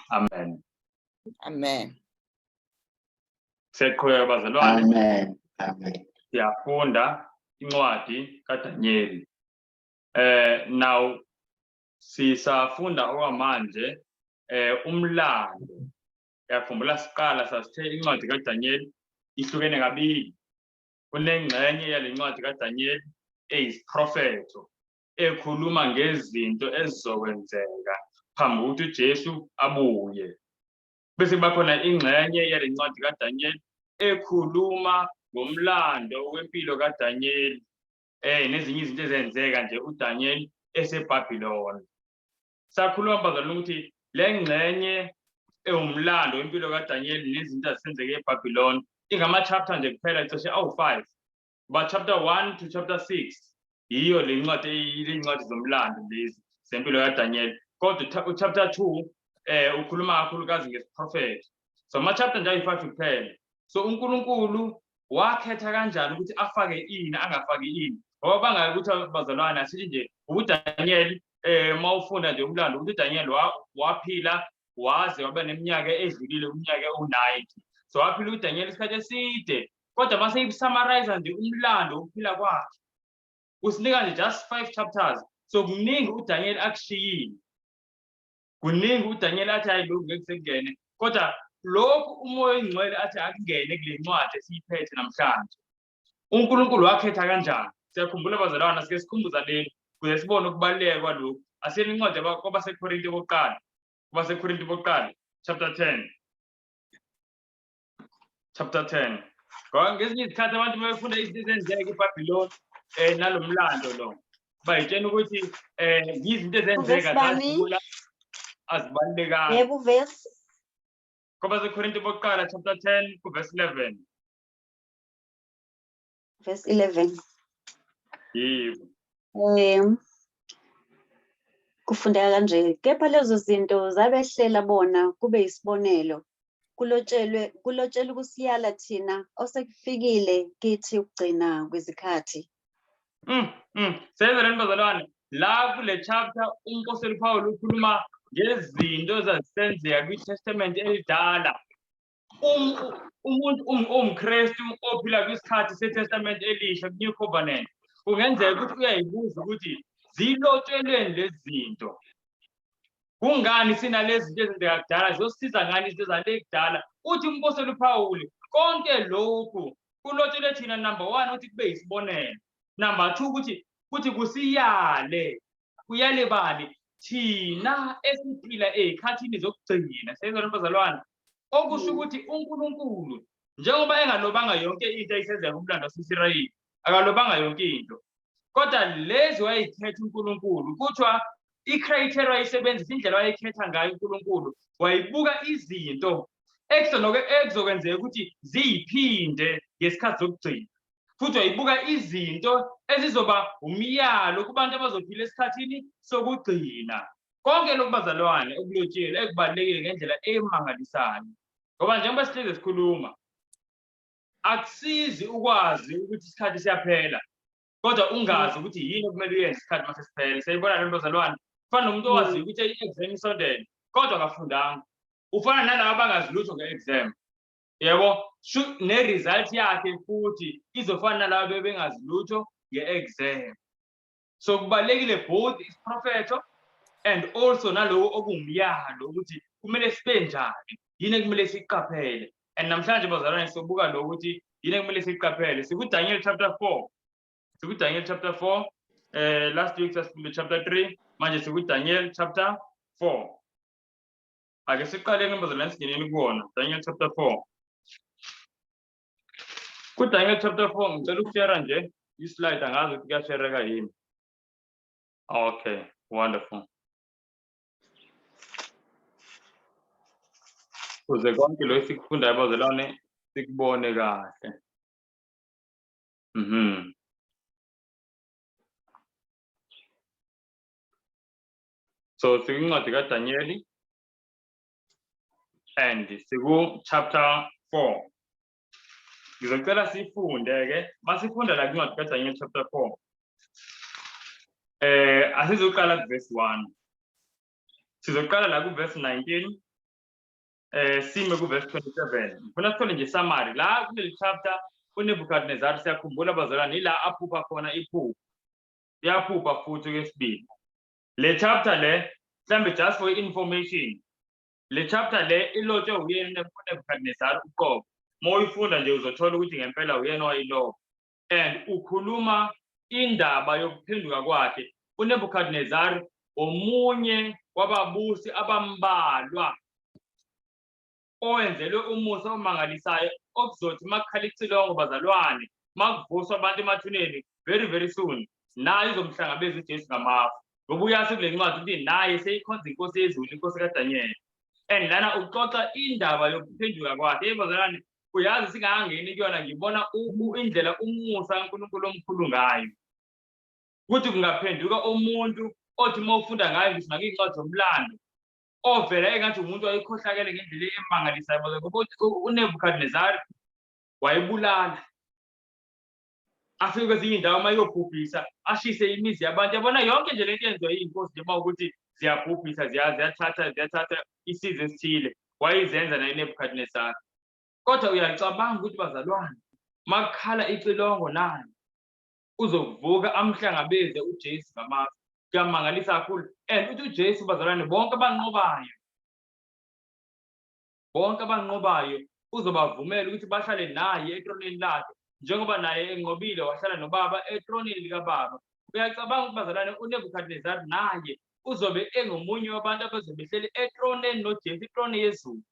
Amen. Amen. Seqhubeka bazalwane. Amen. Amen. Siyafunda incwadi kaDaniel. Now sisafunda okwamanje umlando. Yafumula siqala sasithe incwadi kaDaniel ihlukene kabili. Kunengxenye yalencwadi kaDaniel eyisiprofeto ekhuluma ngezinto ezizokwenzeka phambi kokuthi uJesu abuye. Bese bakhona ingxenye yalencwadi kaDaniel ekhuluma ngomlando wempilo kaDaniel nezinye izinto ezenzeka nje uDaniel eseBhabhiloni. Sakhuluma bazalwane ukuthi le ngxenye umlando wempilo kaDaniel nezinto ezisenzeke eBhabhiloni ingama chapter nje kuphela cishe awu5 ba chapter 1 to chapter 6 yiyo le ncwadi zomlando lezi sempilo kaDaniel kodwa chapter 2 ukhuluma kakhulukazi ngesiprofeti. So ama chapter nje ayi5 kuphela. So uNkulunkulu wakhetha kanjani ukuthi afake ini angafaki ini ngoba bangayi ukuthi bazalwane asithi nje uDaniel mawufunda nje umlando ukuthi uDaniel waphila waze waba neminyaka edlulile iminyaka u90. So waphila uDaniel isikhathi eside kodwa mase isummarize nje umlando ukuphila kwakhe usinika nje just 5 chapters. So kuningi uDaniel akushiyile, kuningi uDaniel athi hayi lokhu ngeke sekungene kodwa lokhu umoya oyingcwele athi akungene kule ncwadi esiyiphethe namhlanje. uNkulunkulu wakhetha kanjani? Siyakhumbula bazalwana sike sikhumbuza leli ukuze sibone ukubaluleka kwalokhu. Asiyeni incwadi kwabaseKorinte bokuqala, kwabaseKorinte bokuqala chapter 10. Chapter 10. Ngoba ngezinye izikhathi abantu befunda izinto ezenzeka eBhabhiloni nalomlando lo bayitshena ukuthi yizinto ezenzeka zadlula azibalulekanga. Yebo verse. KwabaseKorinte bokuqala chapter 10 verse 11. Verse 11. Yebo. Kufundeka kanje, kepha lezo zinto zabehlela bona kube isibonelo. Kulotshelwe kusiyala thina osekufikile kithi ukugcina kwezikhathi. Sezele bazalwane la kule chapter umpostoli Paul ukhuluma ngezinto ezazisenzeka kwiTestament elidala. Umuntu umKristu ophila kwisikhathi seTestament elisha New Covenant kungenzeka ukuthi uyayibuza ukuthi zilotshelweni lezi zinto. Kungani sina lezi zinto ezenzeka kudala ziyosiza ngani izinto zale kudala? Uthi umpostoli Paul konke lokhu kulotshelwe thina number 1 ukuthi kube isibonelo. Number 2 ukuthi kusiyale. Kuyale bani? Thina esiphila ezikhathini zokugcina. Sezona bazalwane okusho ukuthi uNkulunkulu njengoba engalobanga yonke into ayisenzeka kumlando waseIsrayeli akalobanga yonke into kodwa lezi wayikhetha uNkulunkulu kuthiwa icriteria ayisebenzisa indlela wayikhetha ngayo uNkulunkulu wayibuka izinto ekuzokwenzeka ukuthi ziyiphinde ngesikhathi sokugcina futhi wayibuka izinto ezizoba umyalo kubantu abazophila esikhathini sokugcina. Konke lokhu bazalwane okulotshele ekubalekile ngendlela emangalisayo ngoba njengoba sihleze sikhuluma akusizi ukwazi ukuthi isikhathi siyaphela kodwa ungazi ukuthi yini okumele uyenze isikhathi mase siphele. Sayibona le bazalwane ufana nomuntu owazi ukuthi i-exam isondele kodwa akafundanga. Ufana nalabo abangazi lutho nge-exam. Yebo ne-result yakhe futhi izofana nalabo bengazi lutho nge-exam. So kubalekile both isprofeto and also nalowo okungumyalo ukuthi kumele sibe njani yini kumele siqaphele. And namhlanje bazalwane sobuka lo ukuthi yini kumele siqaphele. SikuDaniel chapter 4. SikuDaniel chapter 4. Last week sasifunde chapter 3 manje SikuDaniel chapter 4. Ake siqale bazalwane singeneni kuwona Daniel chapter 4. KuDaniel chapter 4 ngicela ukushare nje i-slide angazi ukuthi kuyashareka yini. Okay, wonderful. Kuze konke lo sikufundayo bazalwane sikubone kahle. So sikuncwadi kaDaniel and siku chapter 4. Ngizocela sifunde ke masifunda la kuncwadi kaDaniel chapter 4. Asizoqala ku verse 1. Sizoqala la ku verse 19 sime ku-verse 27. Ngifuna sithole nje summary la kuleli chapter uNebukadnezar siyakhumbula bazalwane ila aphupha khona iphupho. Uyaphupha futhi kwesibili. Le chapter le mhlambe just for information. Le chapter le ilotshwe uyena uNebukadnezar uqobo. Moyifunda nje uzothola ukuthi ngempela uyena wayiloba. And ukhuluma indaba yokuphenduka kwakhe. uNebukadnezar omunye wababusi abambalwa owenzelwe umusa omangalisayo okuzothi makukhala icilongo bazalwane makuvuswa abantu emathuneni very soon naye izomhlangabeza uJesu ngamafu ngoba uyase kule ncwadi ukuthi naye seyikhonza inkosi yezulu inkosi kaDanyeli. And lana uxoxa indaba yokuphenduka kwakhe. Bazalwane uyazi singangeni kuyona ngibona indlela umusa kaNkulunkulu omkhulu ngayo ukuthi kungaphenduka umuntu othi mawufunda ngayo ngisho nakuyincwadi zomlando ovela engathi umuntu wayekhohlakele ngendlela emangalisayo ngoba uNebukadnezar wayebulala afike kwezinye indawo mayobhubhisa ashise imizi yabantu. Yabona yonke nje lento yenziwa yinkosi njengoba ukuthi ziyabhubhisa ziyathatha isizwe esithile wayizenza naye Nebukadnezar. Kodwa uyacabanga ukuthi bazalwane makukhala icilongo naye uzovuka amhlangabeze uJesu ngamafu. Kuyamangalisa kakhulu. And uthi uJesu bazalwane bonke abanqobayo uzobavumela ukuthi bahlale naye etronini lakhe njengoba naye enqobile wahlala nobaba etronini likaBaba. Uyacabanga ukuthi bazalwane uNebukadnezar naye uzobe engomunye wabantu abazobe behleli etronini noJesu, itroni yezulu.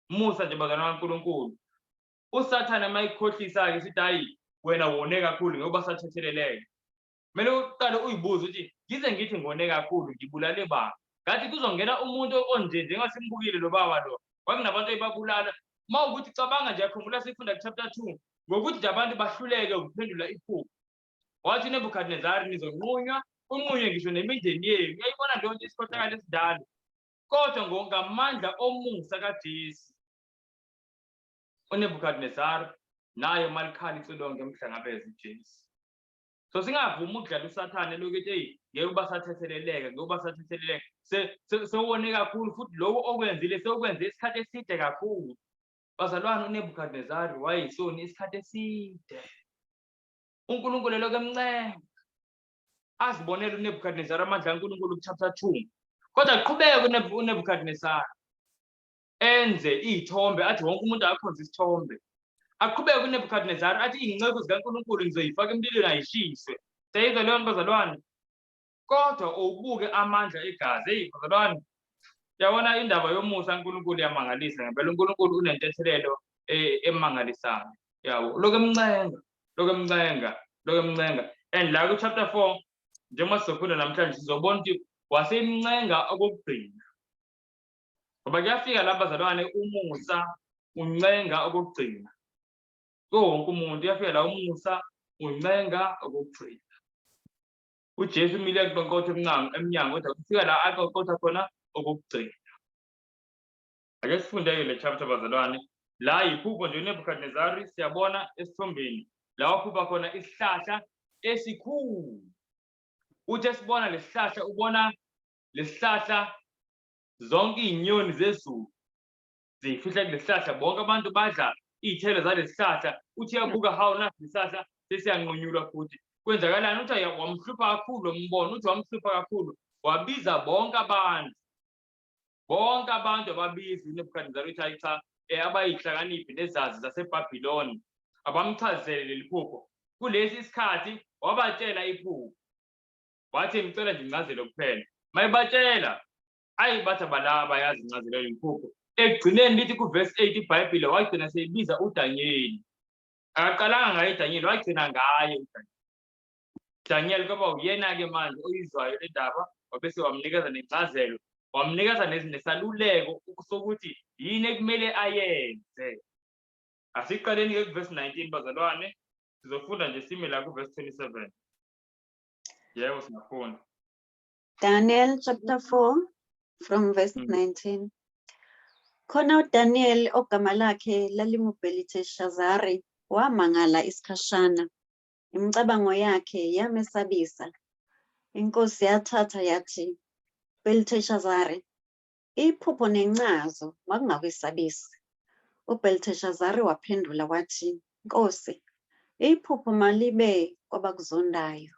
Musa nje bazalwane kaNkulunkulu. USathane mayikhohlisa-ke sithi hayi wena wone kakhulu ngoba sathetheleleke. Kumele uqale uyibuze ukuthi ngize ngithi ngone kakhulu ngibulale baba. Ngathi kuzongena umuntu onje njengasembukile lo baba lo. Kwakunabantu ebabulala. Mawukuthi cabanga nje yakhumbula sifunda chapter 2 ngokuthi nje abantu bahluleke ukuphendula iphupho. Wathi uNebukadnezar nizonqunywa unqunywe ngisho nemindeni yenu. Uyayibona nje ukuthi isikhohlakalo esidala. Kodwa ngamandla omusa kaJesu uNebukadnezar naye malikhala icilongo emhlangabeze uJesu. So singavuma ukudlala uSathane lokuthi hey ngeke ubasathetheleleke ngoba sathetheleleke sewone kakhulu futhi lokho okwenzile sewukwenze isikhathi eside kakhulu. Bazalwane uNebukadnezar wayisoni isikhathi eside. uNkulunkulu lokho emncenga azibonela uNebukadnezar amandla kaNkulunkulu chapter 2. Kodwa aqhubeke uNebukadnezar enze izithombe athi wonke umuntu akhonza isithombe. Aqhubeke uNebukadnezar athi ingcebo zikaNkulunkulu ngizoyifaka emlilweni ayishiswe. Seyizwa leyo bazalwane. Kodwa ubuke amandla egazi. Hey bazalwane. Yabona indaba yomusa kaNkulunkulu yamangalisa ngempela. uNkulunkulu unentethelelo emangalisayo. Yabo lokho emncenga. And la ku chapter 4 njengoba sizofunda namhlanje sizobona ukuthi wasemncenga okugcina. Ngoba kuyafika lapha bazalwane umusa uncenga okugcina. Wonke umuntu uyafika la umusa uncenga okugcina. uJesu umile kunkotho emnyango kodwa kufika la akokotha khona okugcina. Ake sifunde le chapter bazalwane. La iphupho nje uNebukadnezar siyabona esithombeni. La waphupha khona isihlahla esikhulu. Uthe sibona lesihlahla ubona lesihlahla zonke izinyoni zezulu zifihla kulesihlahla bonke abantu badla izithelo zalesihlahla. Uthi yabuka hawu nasi isihlahla sesiyanqunyulwa futhi. Kwenzakalani uthi wamhlupha kakhulu umbono. Uthi wamhlupha kakhulu wabiza bonke abantu ababiza uNebukadnezar uthi hayi cha abayihlakaniphi nezazi zaseBhabhiloni abamchazele leli phupho. Kulesi isikhathi wabatshela iphupho. Wathi ngicela nje incazelo kuphela. Mayibatshela ayibathi abalaba bayazi incazelo yemphupho. Ekugcineni lithi ku-verse 8 iBhayibheli wagcina seyibiza uDanyeli. Akaqalanga ngaye uDanyeli wagcina ngaye uDanyeli. Danyeli kwaba uyena-ke manje oyizwayo le ndaba wabese wamnikeza nencazelo. Wamnikeza nesaluleko sokuthi yini ekumele ayenze. Asiqaleni-ke ku-verse 19 bazalwane. Sizofunda nje sime la ku-verse 27. Yebo singafunda. Daniel chapter 4 from verse 19. Khona uDaniel ogama lakhe lalinguBeliteshazari wamangala isikhashana. Imicabango yakhe yamesabisa. Inkosi yathatha yathi, Beliteshazari, Iphupho nencazo makungakwesabisi. uBelteshazzar waphendula wathi, Nkosi, iphupho malibe kwabakuzondayo,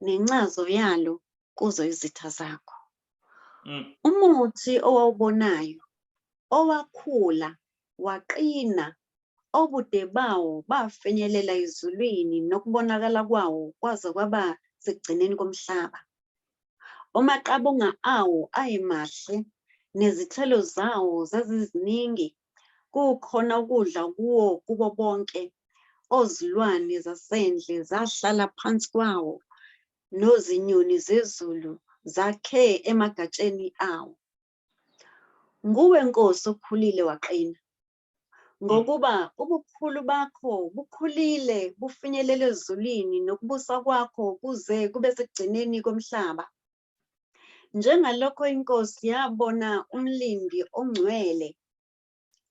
nencazo yalo kuzo izitha zakho. Umuthi owawubonayo, owakhula, waqina, obude bawo bafinyelela ezulwini nokubonakala kwawo kwaze kwaba sekugcineni komhlaba. Amaqabunga awo ayemahle, nezithelo zawo zaziziningi, kukhona ukudla kuwo kubo bonke. Ozilwane zasendle zahlala phansi kwawo, nozinyoni zezulu zakhe emagatsheni awo. Nguwe Nkosi okhulile waqina, ngokuba ubukhulu bakho bukhulile bufinyelele ezulwini nokubusa kwakho kuze kube sekugcineni komhlaba. Njengalokho inkosi yabona umlindi ongcwele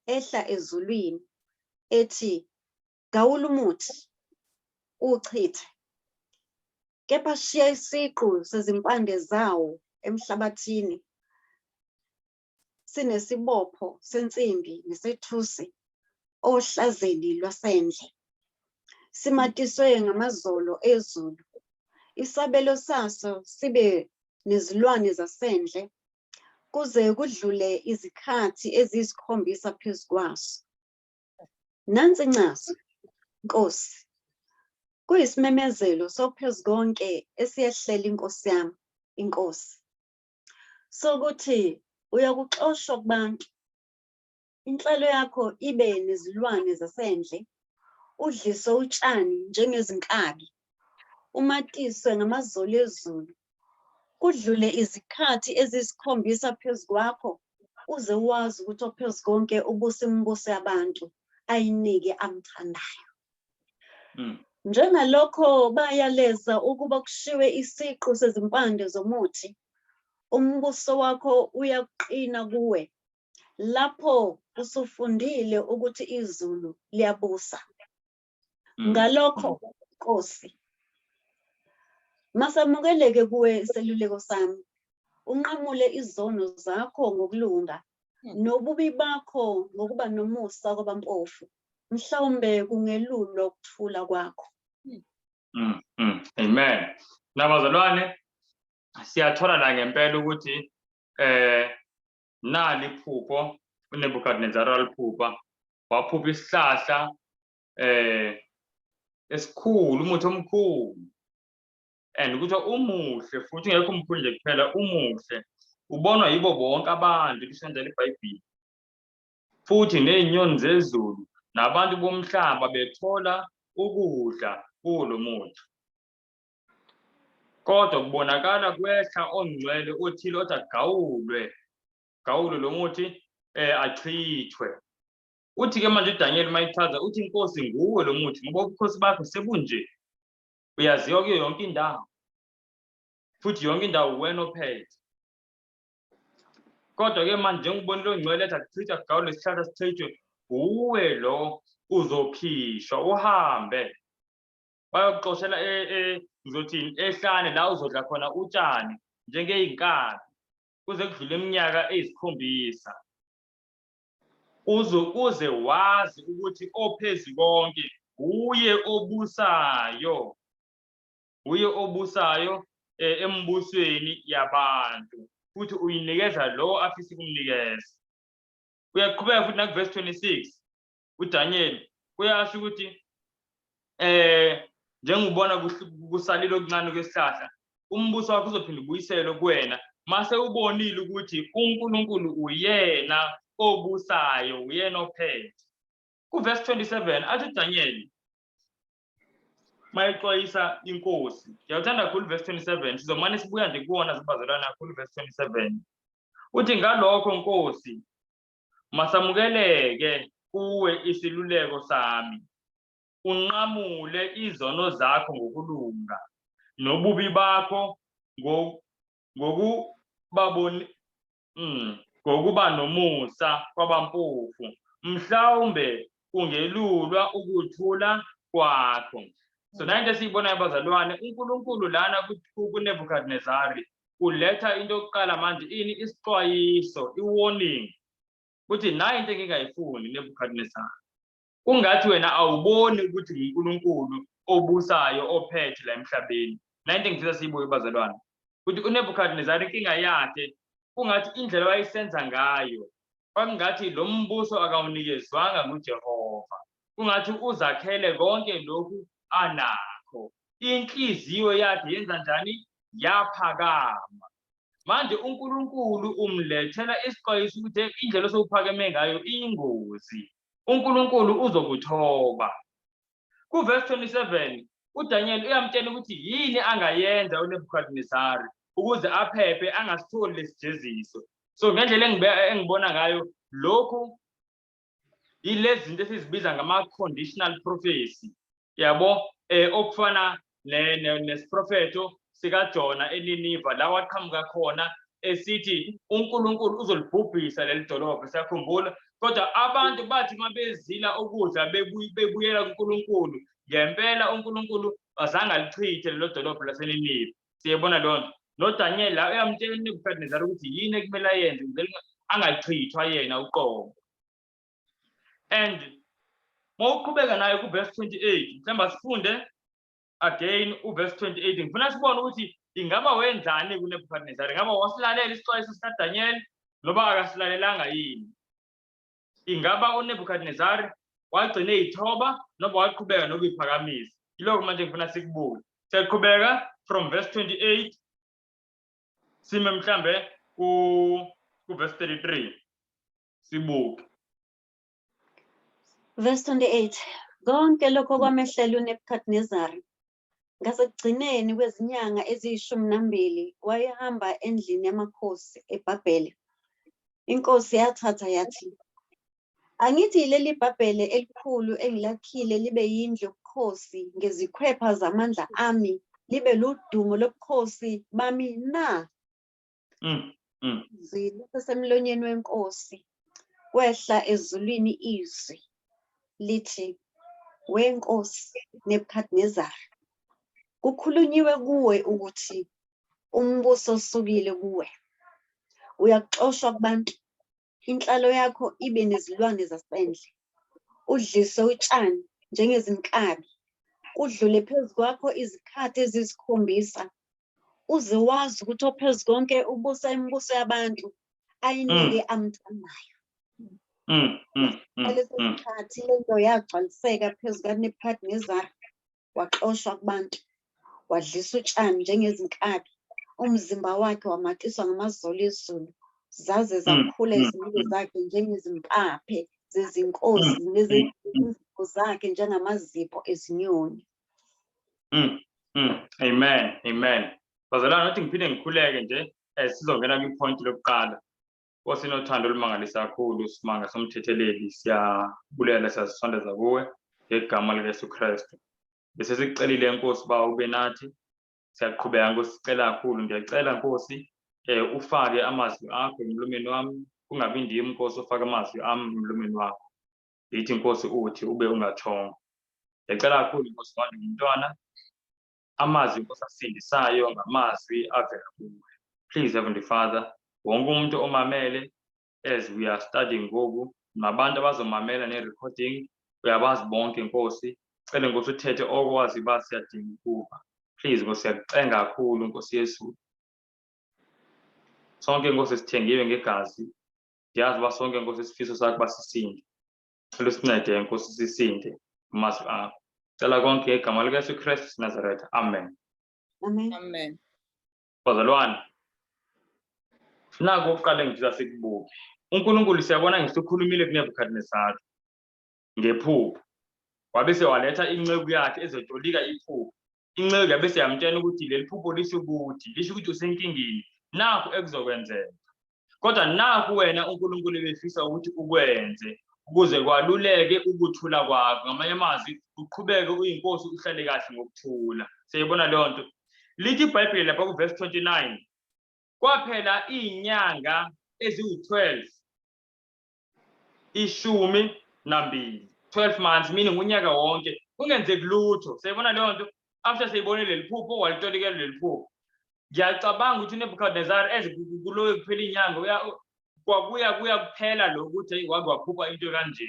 ehla ezulwini ethi, gawula umuthi, uchithe, kepha shiya isiqu sezimpande zawo emhlabathini, sinesibopho sensimbi nesethusi ohlazeni lwasendle, simatiswe ngamazolo ezulu, isabelo saso sibe nezilwane zasendle, kuze kudlule izikhathi eziyisikhombisa phezu kwaso. Nansi incazo, Nkosi, kuyisimemezelo sophezu konke esiyehlela inkosi yami, inkosi, sokuthi uyakuxoshwa kubantu, inhlalo yakho ibe nezilwane zasendle, udliswe utshani njengezinkabi, umatiswe ngamazolo ezulu, kudlule izikhathi eziyisikhombisa phezu kwakho, uze wazi ukuthi ophezu konke ubusa imibuso yabantu ayinike amthandayo. Njengalokho bayaleza ukuba kushiwe isiqu sezimpande zomuthi, umbuso wakho uyaqina kuwe, lapho usufundile ukuthi izulu liyabusa. Ngalokho, Nkosi, masamukeleke kuwe iseluleko sami, unqamule izono zakho ngokulunga, nobubi bakho ngokuba nomusa kwabampofu, mhlawumbe kungelulwa ukuthula kwakho. Amen. Nabazalwane, siyathola la ngempela ukuthi nali iphupho uNebukadnezar aliphupha, waphupha isihlahla esikhulu, umuthi omkhulu, and ukuthi umuhle futhi ngekho umkhulu nje kuphela, umuhle ubonwa yibo bonke abantu lisenzela iBhayibheli, futhi nezinyoni zezulu nabantu bomhlaba bethola ukudla kulo muthi. Kodwa kubonakala kwehla ongcwele othile othi gawulwe lo muthi achithwe. Uthi-ke manje uDaniel mayichaza uthi inkosi nguwe lo muthi ngoba ubukhosi bakho sebunje, uyaziwa kuyo yonke indawo, futhi yonke indawo wena ophethe. Kodwa-ke manje njengobonile ongcwele ethi akuchithwe, agawulwe isihlahla sichithwe, uwe lo uzokhishwa uhambe bayokuxoshela ngizothini ehlane la uzodla khona utshani njengey'nkabi kuze kudlule iminyaka eyisikhombisa, uze wazi ukuthi ophezu konke uye obusayo embusweni yabantu, futhi uyinikeza lo afisa ukumnikeza. Uyaqhubeka futhi nakuvesi 26 uDaniel uyasho ukuthi njengobona kusalile okuncane kwesihlahla, umbuso wakho uzophinda ubuyiselwe kuwena mase ubonile ukuthi uNkulunkulu uyena obusayo, uyena ophethe. Kuvesi 27 athi uDaniel mayixwayisa inkosi, ngiyawuthanda kakhulu uvesi 27, sizomane sibuya nje kuwona zibazalwane kakhulu uvesi 27. Uthi ngalokho Nkosi, masamukeleke kuwe isiluleko sami, unqamule izono zakho ngokulunga, nobubi bakho ngokuba nomusa kwabampofu, mhlawumbe kungelulwa ukuthula kwakho. So nayinto esiyibonayo bazalwane, uNkulunkulu lana kuNebukadnezari uletha into yokuqala manje ini isixwayiso i-warning ukuthi nayi into engingayifuni Nebukadnezar. Kungathi wena awuboni ukuthi uNkulunkulu obusayo ophethe la emhlabeni. Nayi into engifisa siyibuke bazalwane ukuthi uNebukadnezar inkinga yakhe kungathi indlela wayesenza ngayo kwakungathi lo mbuso akawunikezwanga nguJehova. Kungathi uzakhele konke lokhu anakho. Inhliziyo yakhe yenza njani? Yaphakama. Manje uNkulunkulu umlethela isixwayiso ukuthi indlela osophakeme ngayo iyingozi. uNkulunkulu uzokuthoba. Kuverse 27 uDaniel uyamtshela ukuthi yini angayenza uNebukadnezar ukuze aphephe angasitholi lesijeziso. So ngendlela engibona ngayo lokhu ilezi zinto esizibiza ngama-conditional prophecy. Yabo okufana nesiprofetho sikaJona eNiniva la waqhamuka khona esithi uNkulunkulu uzolibhubhisa leli dolobha. Siyakhumbula kodwa abantu bathi mabezila ukudla bebuyela kuNkulunkulu ngempela uNkulunkulu azange alichithe lelo dolobha laseNiniva. Siyabona lonto noDaniel la uyamtshela uNebukadnezar ukuthi yini ekumele ayenze ukuze angachithwa yena uqobo. And mawuqhubeka nayo kuverse 28 mhlawumbe sifunde again uverse 28 ngifuna sibone ukuthi ingaba wenzani kuNebukadnezar. Ingaba wasilalela isixwayiso sikaDaniel noba akasilalelanga yini? Ingaba uNebukadnezar wagcina izithoba noma waqhubeka nokuyiphakamisa? Yiloko manje ngifuna sikubuke. Siyaqhubeka from verse 28 sime mhlambe ku verse 33 sibuke. Verse 28. Konke lokho kwamehlela uNebukadnezar. Ngasekugcineni kwezinyanga eziyishumi wayehamba endlini yamakhosi eBhabhele. Inkosi yathatha yathi, angithi leli Bhabhele elikhulu engilakhile libe yindlu yobukhosi ngezikhwepha zamandla ami, libe ludumo lobukhosi bami na? Zisemlonyeni wenkosi kwehla ezulwini izwi lithi, wenkosi Nebukadnezar, kukhulunyiwe kuwe ukuthi umbuso usukile kuwe. Uyaxoshwa kubantu, inhlalo yakho ibe nezilwane zasendle, udliswe utshani njengezinkabi, kudlule phezu kwakho izikhathi eziyisikhombisa, uze wazi ukuthi ophezu konke ubusa imibuso yabantu ayinike amthandayo. Ngaleso sikhathi lento yagcwaliseka phezu kaNebukadnezar, waxoshwa kubantu, wadlisa utshani njengezinkabi, umzimba wakhe wamatiswa ngamazolo ezulu, zaze zakhula izinwele zakhe njengezimpaphe zezinkozi nezizipho zakhe njengamazipho ezinyoni. Amen, amen. Bazalwane nothi ngiphinde ngikhuleke nje sizongena kwipoint lokuqala. Nkosi inothando olumangalisa kakhulu Simanga somthetheleli, siyabulela siyasondeza kuwe ngegama likaYesu Kristu. Bese sikucelile Nkosi ba ube nathi, siyaqhubeka Nkosi sicela kakhulu, ngiyacela Nkosi ufake amazwi akho emlomeni wami, kungabi ndimi Nkosi ufake amazwi ami emlomeni wakho. Yithi Nkosi uthi ube ungathongo. Ngiyacela kakhulu Nkosi wami ngumntwana, amazwi Nkosi asindisayo ngamazwi avela kuwe. Please Heavenly Father, wonke umuntu omamele as we are studying ngoku, nabantu abazomamela ne-recording, uyabazi bonke Nkosi, cela Nkosi uthethe okwazi basiyadinga ukuba. Please Nkosi siyakucenga kakhulu Nkosi Yesu. Sonke Nkosi sithengiwe ngegazi, ndiyazi uba sonke Nkosi isifiso sakho basisinde. Cela usincede Nkosi sisinde amazwi akho. Cela konke ngegama likaYesu Kristu Nazareth. Amen. Amen. Amen. Bazalwane, naku oqale ngifisa sikubuke. uNkulunkulu siyabona ngisikhulumile kuNebukadnezar ngephupho. Wabe sewaletha inceku yakhe ezotolika iphupho. Inceku yabe seyamtshela ukuthi leli phupho lisho ukuthi usenkingeni, naku ekuzokwenzeka. Kodwa naku wena uNkulunkulu ebefisa ukuthi ukwenze ukuze kwaluleke ukuthula kwakho. Ngamanye amazwi uqhubeke uyinkosi uhlale kahle ngokuthula. Siyibona leyo nto. Lithi iBhayibheli lapha kuverse 29. Kwaphela inyanga eziwu-12. 12 months, meaning unyaka wonke kungenzeki lutho. Siyibona leyo nto. After siyibonile leli phupho walitolikela leli phupho. ngiyacabanga ukuthi uNebukadnezar kuloyo kuphela inyanga kwabuya kuphela lo ukuthi wabe waphupha into kanje.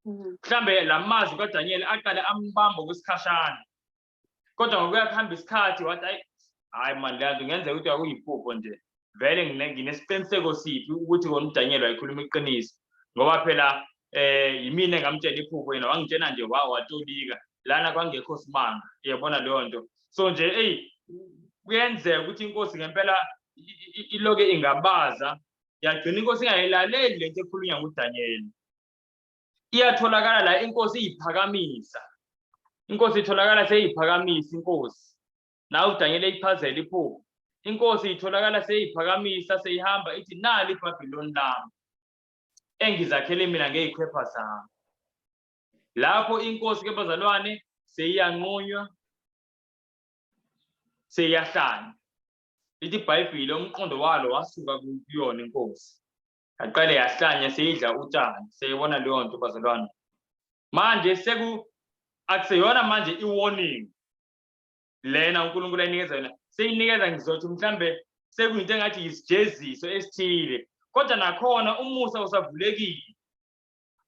Mhlambe lamazwi kaDaniel aqale ambamba kwesikhashana. Kodwa ngokuya kuhamba isikhathi wathi hayi man leyanto ngenzeka ukuthi akuyiphupho nje. Vele nginesiqiniseko siphi ukuthi kona uDaniel wayikhuluma iqiniso. Ngoba phela yimina engamtshela iphupho yena wangitshela nje watolika lana kwangekho simanga. Uyabona leyo nto. So nje kuyenzeka ukuthi inkosi ngempela iloke ingabaza yagcina inkosi ingayilaleli lento ekhulunywa nguDaniel. Iyatholakala la inkosi iyiphakamisa. Inkosi itholakala seyiphakamisa inkosi. Nawe uDaniel eyiphazela iphupho. Inkosi itholakala seyiphakamisa seyihamba ithi nali iBhabhiloni lami engizakhele mina ngezikhwepha zami. Lapho inkosi ke bazalwane seyiyanqunywa seyahlanya. Lithi iBhayibheli umqondo walo wasuka kuyona inkosi. Yaqale yahlanya seyidla utshani. Seyibona leyo nto bazalwane. Manje akuseyona manje iwarning. Lena uNkulunkulu ayinikeza yona. Seyinikeza ngizothi mhlambe sekuyinto engathi yisijeziso esithile. Kodwa nakhona umusa usavulekile.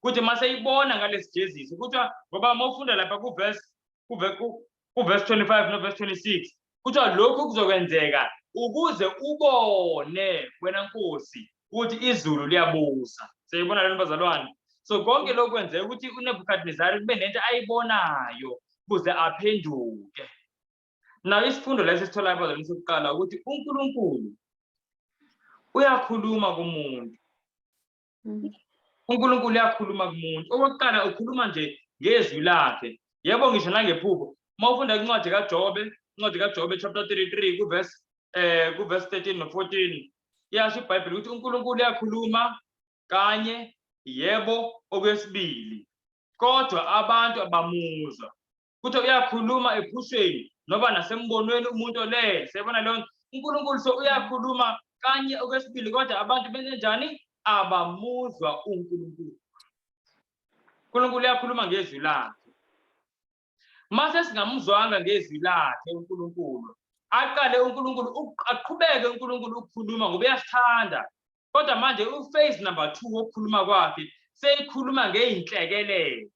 Kuthi maseyibona ngalesijeziso kuthiwa ngoba mawufunda lapha kuverse 25 no verse 26 kuthiwa lokhu kuzokwenzeka ukuze ubone wena nkosi ukuthi izulu liyabusa. Seyibona lento bazalwane. So konke lokho kwenzeka ukuthi uNebukadnezar kube nento ayibonayo ukuze aphenduke. Nayo isifundo lesi sithola abazalwane sokuqala ukuthi uNkulunkulu uyakhuluma kumuntu. uNkulunkulu uyakhuluma kumuntu. Okokuqala ukhuluma nje ngezwi lakhe. Yebo ngisho nangephupho. Mawufunda incwadi kaJobe chapter 33 kuverse 13 no 14 yasho iBhayibheli ukuthi uNkulunkulu uyakhuluma kanye yebo okwesibili. Kodwa abantu abamuzwa. Kuthi uyakhuluma ephusheni noba nasembonweni umuntu olele. Siyabona leyo uNkulunkulu so uyakhuluma kanye okwesibili kodwa abantu benze njani? Abamuzwa uNkulunkulu. uNkulunkulu uyakhuluma ngezwi lakhe. Mase singamuzwanga ngezwi lakhe uNkulunkulu. Aqale uNkulunkulu aqhubeke uNkulunkulu ukukhuluma ngoba uyasithanda. Kodwa manje uphase number 2 wokukhuluma kwakhe seyikhuluma ngeinhlekelele.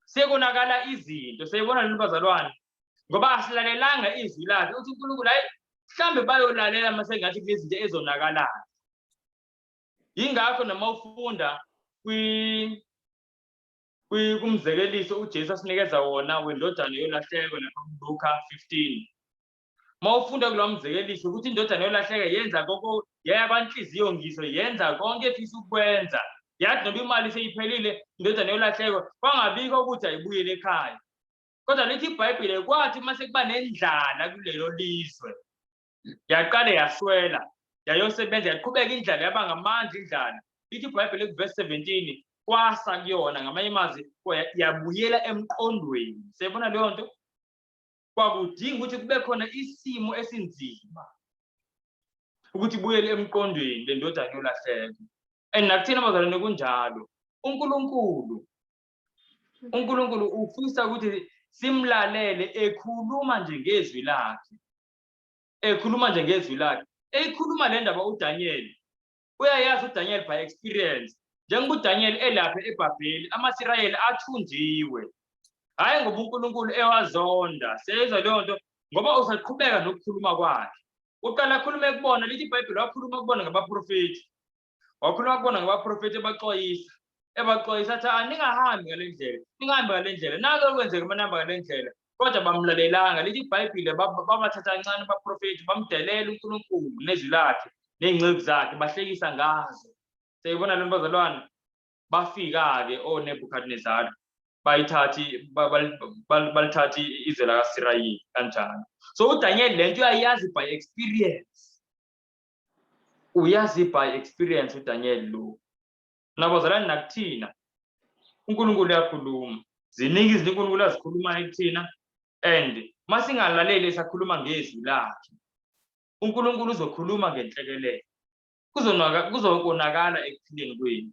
Sekonakala izinto. Seyibona lento bazalwane. Ngoba asilalelanga izwi lakhe uthi uNkulunkulu hayi mhlambe bayolalela mase ngathi kunezinto ezonakalayo. Yingakho noma ufunda kumzekeliso uJesu asinikeza wona wendodana yolahleko lapha kuLuka 15. Mawufunda kulo mzekeliso ukuthi indodana yolahleka yenza konke yaya kwanhliziyo ngiso yenza konke efisa ukwenza. Yathi noma imali seyiphelile indodana yolahleko kwangabikho ukuthi ayibuyele ekhaya. Kodwa lithi iBhayibheli kwathi mase kuba nendlala kulelo lizwe. Yaqale yaswela. Yayosebenza yaqhubeka indlala yaba ngamandla indlala. Lithi iBhayibheli kuverse 17 kwasa kuyona ngamanye amazwi yabuyela emqondweni. Siyabona leyo nto? Kwakudinga ukuthi kube khona isimo esinzima ukuthi ibuyele emqondweni le ndodana yolahleko. Nakuthina bazalwane kunjalo. uNkulunkulu ufisa ukuthi simlalele ekhuluma nje ngezwi lakhe. Ekhuluma nje ngezwi lakhe. Eyikhuluma le ndaba uDaniel. Uyayazi uDaniel by experience. Njengoba uDaniel elapha eBhabheli amaSirayeli athunjiwe. Hayi ngoba uNkulunkulu ewazonda. Seyizwa leyo nto ngoba usaqhubeka nokukhuluma kwakhe. Uqala akhulume kubona lithi iBhayibheli wakhuluma kubona ngabaprofeti. Wakhuluma kubona ngabaprofeti ebaxwayisa. Ebaxwayisa athi ningahambi ngale ndlela. Ningahambi ngale ndlela. Nalo kwenzeka manamba ngale ndlela. Kodwa bamlalelanga. Lithi iBhayibheli babathatha kancane abaprofeti bamdelela uNkulunkulu nezwi lakhe nezingcezu zakhe bahlekisa ngazo. Seyibona lo bazalwane bafika ke oNebukadnezar balithathi izwe lakaSirayeli kanjani. So uDaniel lento uyayazi by experience. Uyazi by experience uDaniel lo. Nabazalwane nakuthina uNkulunkulu uyakhuluma. Ziningi izinto uNkulunkulu azikhuluma kuthina and masingalaleli esakhuluma ngezwi lakhe. uNkulunkulu uzokhuluma ngenhlekelele. Kuzokonakala ekuphileni kwethu.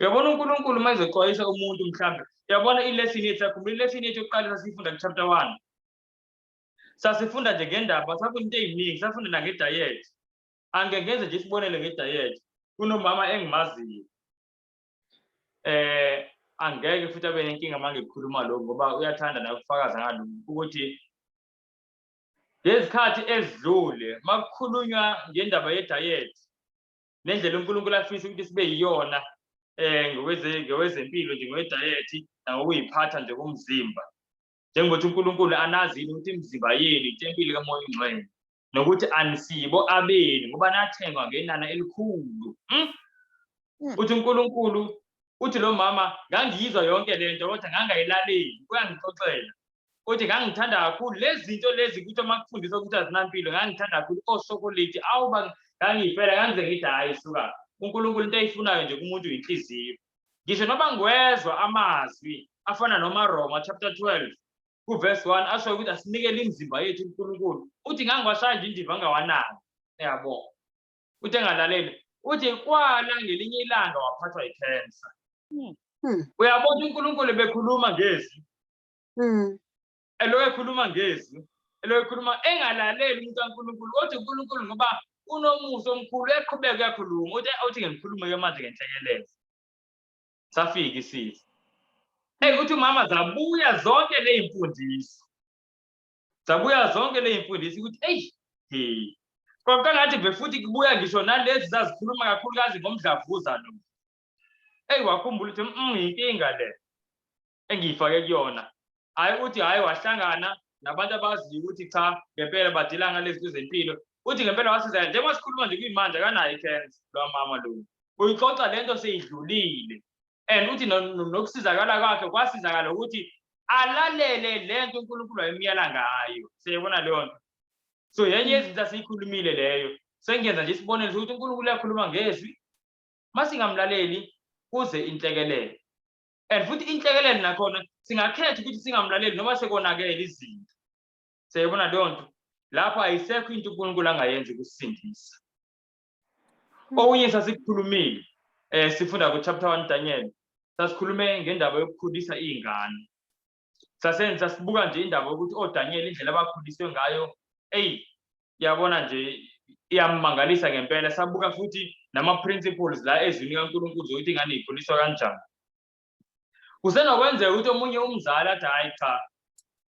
Uyabona uNkulunkulu mayezoxwayisa umuntu mhlambe. Uyabona ilesson yethu yakhumbula ilesson yethu yokuqala sasifunda kuchapter 1. Sasifunda nje ngendaba, safunda into eziningi, safunda nange-diet. Angeke ngenze nje isibonelo nge-diet. Kunomama engimaziyo. Angeke futhi abe nenkinga manje ngikhuluma lokho ngoba uyathanda naye ukufakaza ngalokho ukuthi ngezikhathi ezidlule makukhulunywa ngendaba ye-diet nendlela uNkulunkulu afisa ukuthi sibe yiyona ngokwezempilo nje ngowe-diet nangokuyiphatha nje komzimba. Njengokuthi uNkulunkulu anazile ukuthi imizimba yenu itempile kaMoya oNgcwele nokuthi anisibo abeni ngoba nathengwa ngenani elikhulu. Uthi uNkulunkulu uthi lo mama ngangiyizwa yonke lento kodwa ngangayilaleli uyangixoxela. Uthi ngangithanda kakhulu lezi zinto lezi ukuthi makufundisa ukuthi azinampilo ngangithanda kakhulu osokoleti awuba ngangiyifela ngangize ngithi hayi suka uNkulunkulu into ayifunayo nje kumuntu inhliziyo. Ngisho noba ngiwezwa amazwi afana nomaRoma chapter 12 ku-verse 1 asho ukuthi asinikele imizimba yethu uNkulunkulu. Uthi ngangiwashaya nje indiva angawanaki. Yabo. Uthi engalaleli. Uthi kwala ngelinye ilanga waphathwa yi-cancer. Uyabona uNkulunkulu bekhuluma ngezwi. Eloyo ekhuluma ngezwi. Eloyo ekhuluma engalaleli umuntu kaNkulunkulu. Uthi uNkulunkulu ngoba unomusa omkhulu eqhubeka uyakhuluma. Uthi ngikhulume manje ngenhlekelele. Safika isizwe. Uthi umama zabuya zonke lezimfundiso. Zabuya zonke lezimfundiso ukuthi kodwa ngathi befuthi kubuya ngisho nalezi zazikhuluma kakhulukazi ngomdlavuza lo. Wakhumbula ukuthi inkinga le engiyifake kuyona. Hayi uthi hayi wahlangana nabantu abaziyo ukuthi cha ngempela badila ngalezi zinto zempilo. Uthi ngempela wasiza njengoba sikhuluma nje kuyimanje akanayo i-cancer lo mama lo. Uyixoxa lento seyidlulile. And uthi nokusizakala kwakhe kwasizakala ukuthi alalele lento uNkulunkulu ayemyala ngayo. Siyabona leyo nto. So yenye yezinto asiyikhulumile leyo. Sengiyenza nje isibonelo ukuthi uNkulunkulu uyakhuluma ngezwi. Masingamlaleli kuze inhlekelele. And futhi inhlekelele nakhona singakhetha ukuthi singamlaleli noma sekonakele izinto. Siyabona leyo nto. Lapha ayisekho into uNkulunkulu angayenza ukusindisa. Okunye sasikhulumile sifunda ku-chapter 1 Daniel. Sasikhulume ngendaba yokukhulisa izingane. Sasibuka nje indaba ukuthi oDaniel indlela abakhuliswe ngayo yabona nje iyammangalisa ngempela. Sabuka futhi nama-principles la ezwini kaNkulunkulu zokuthi ingane ikhuliswa kanjani. Kusenokwenzeka ukuthi omunye umzali athi hayi cha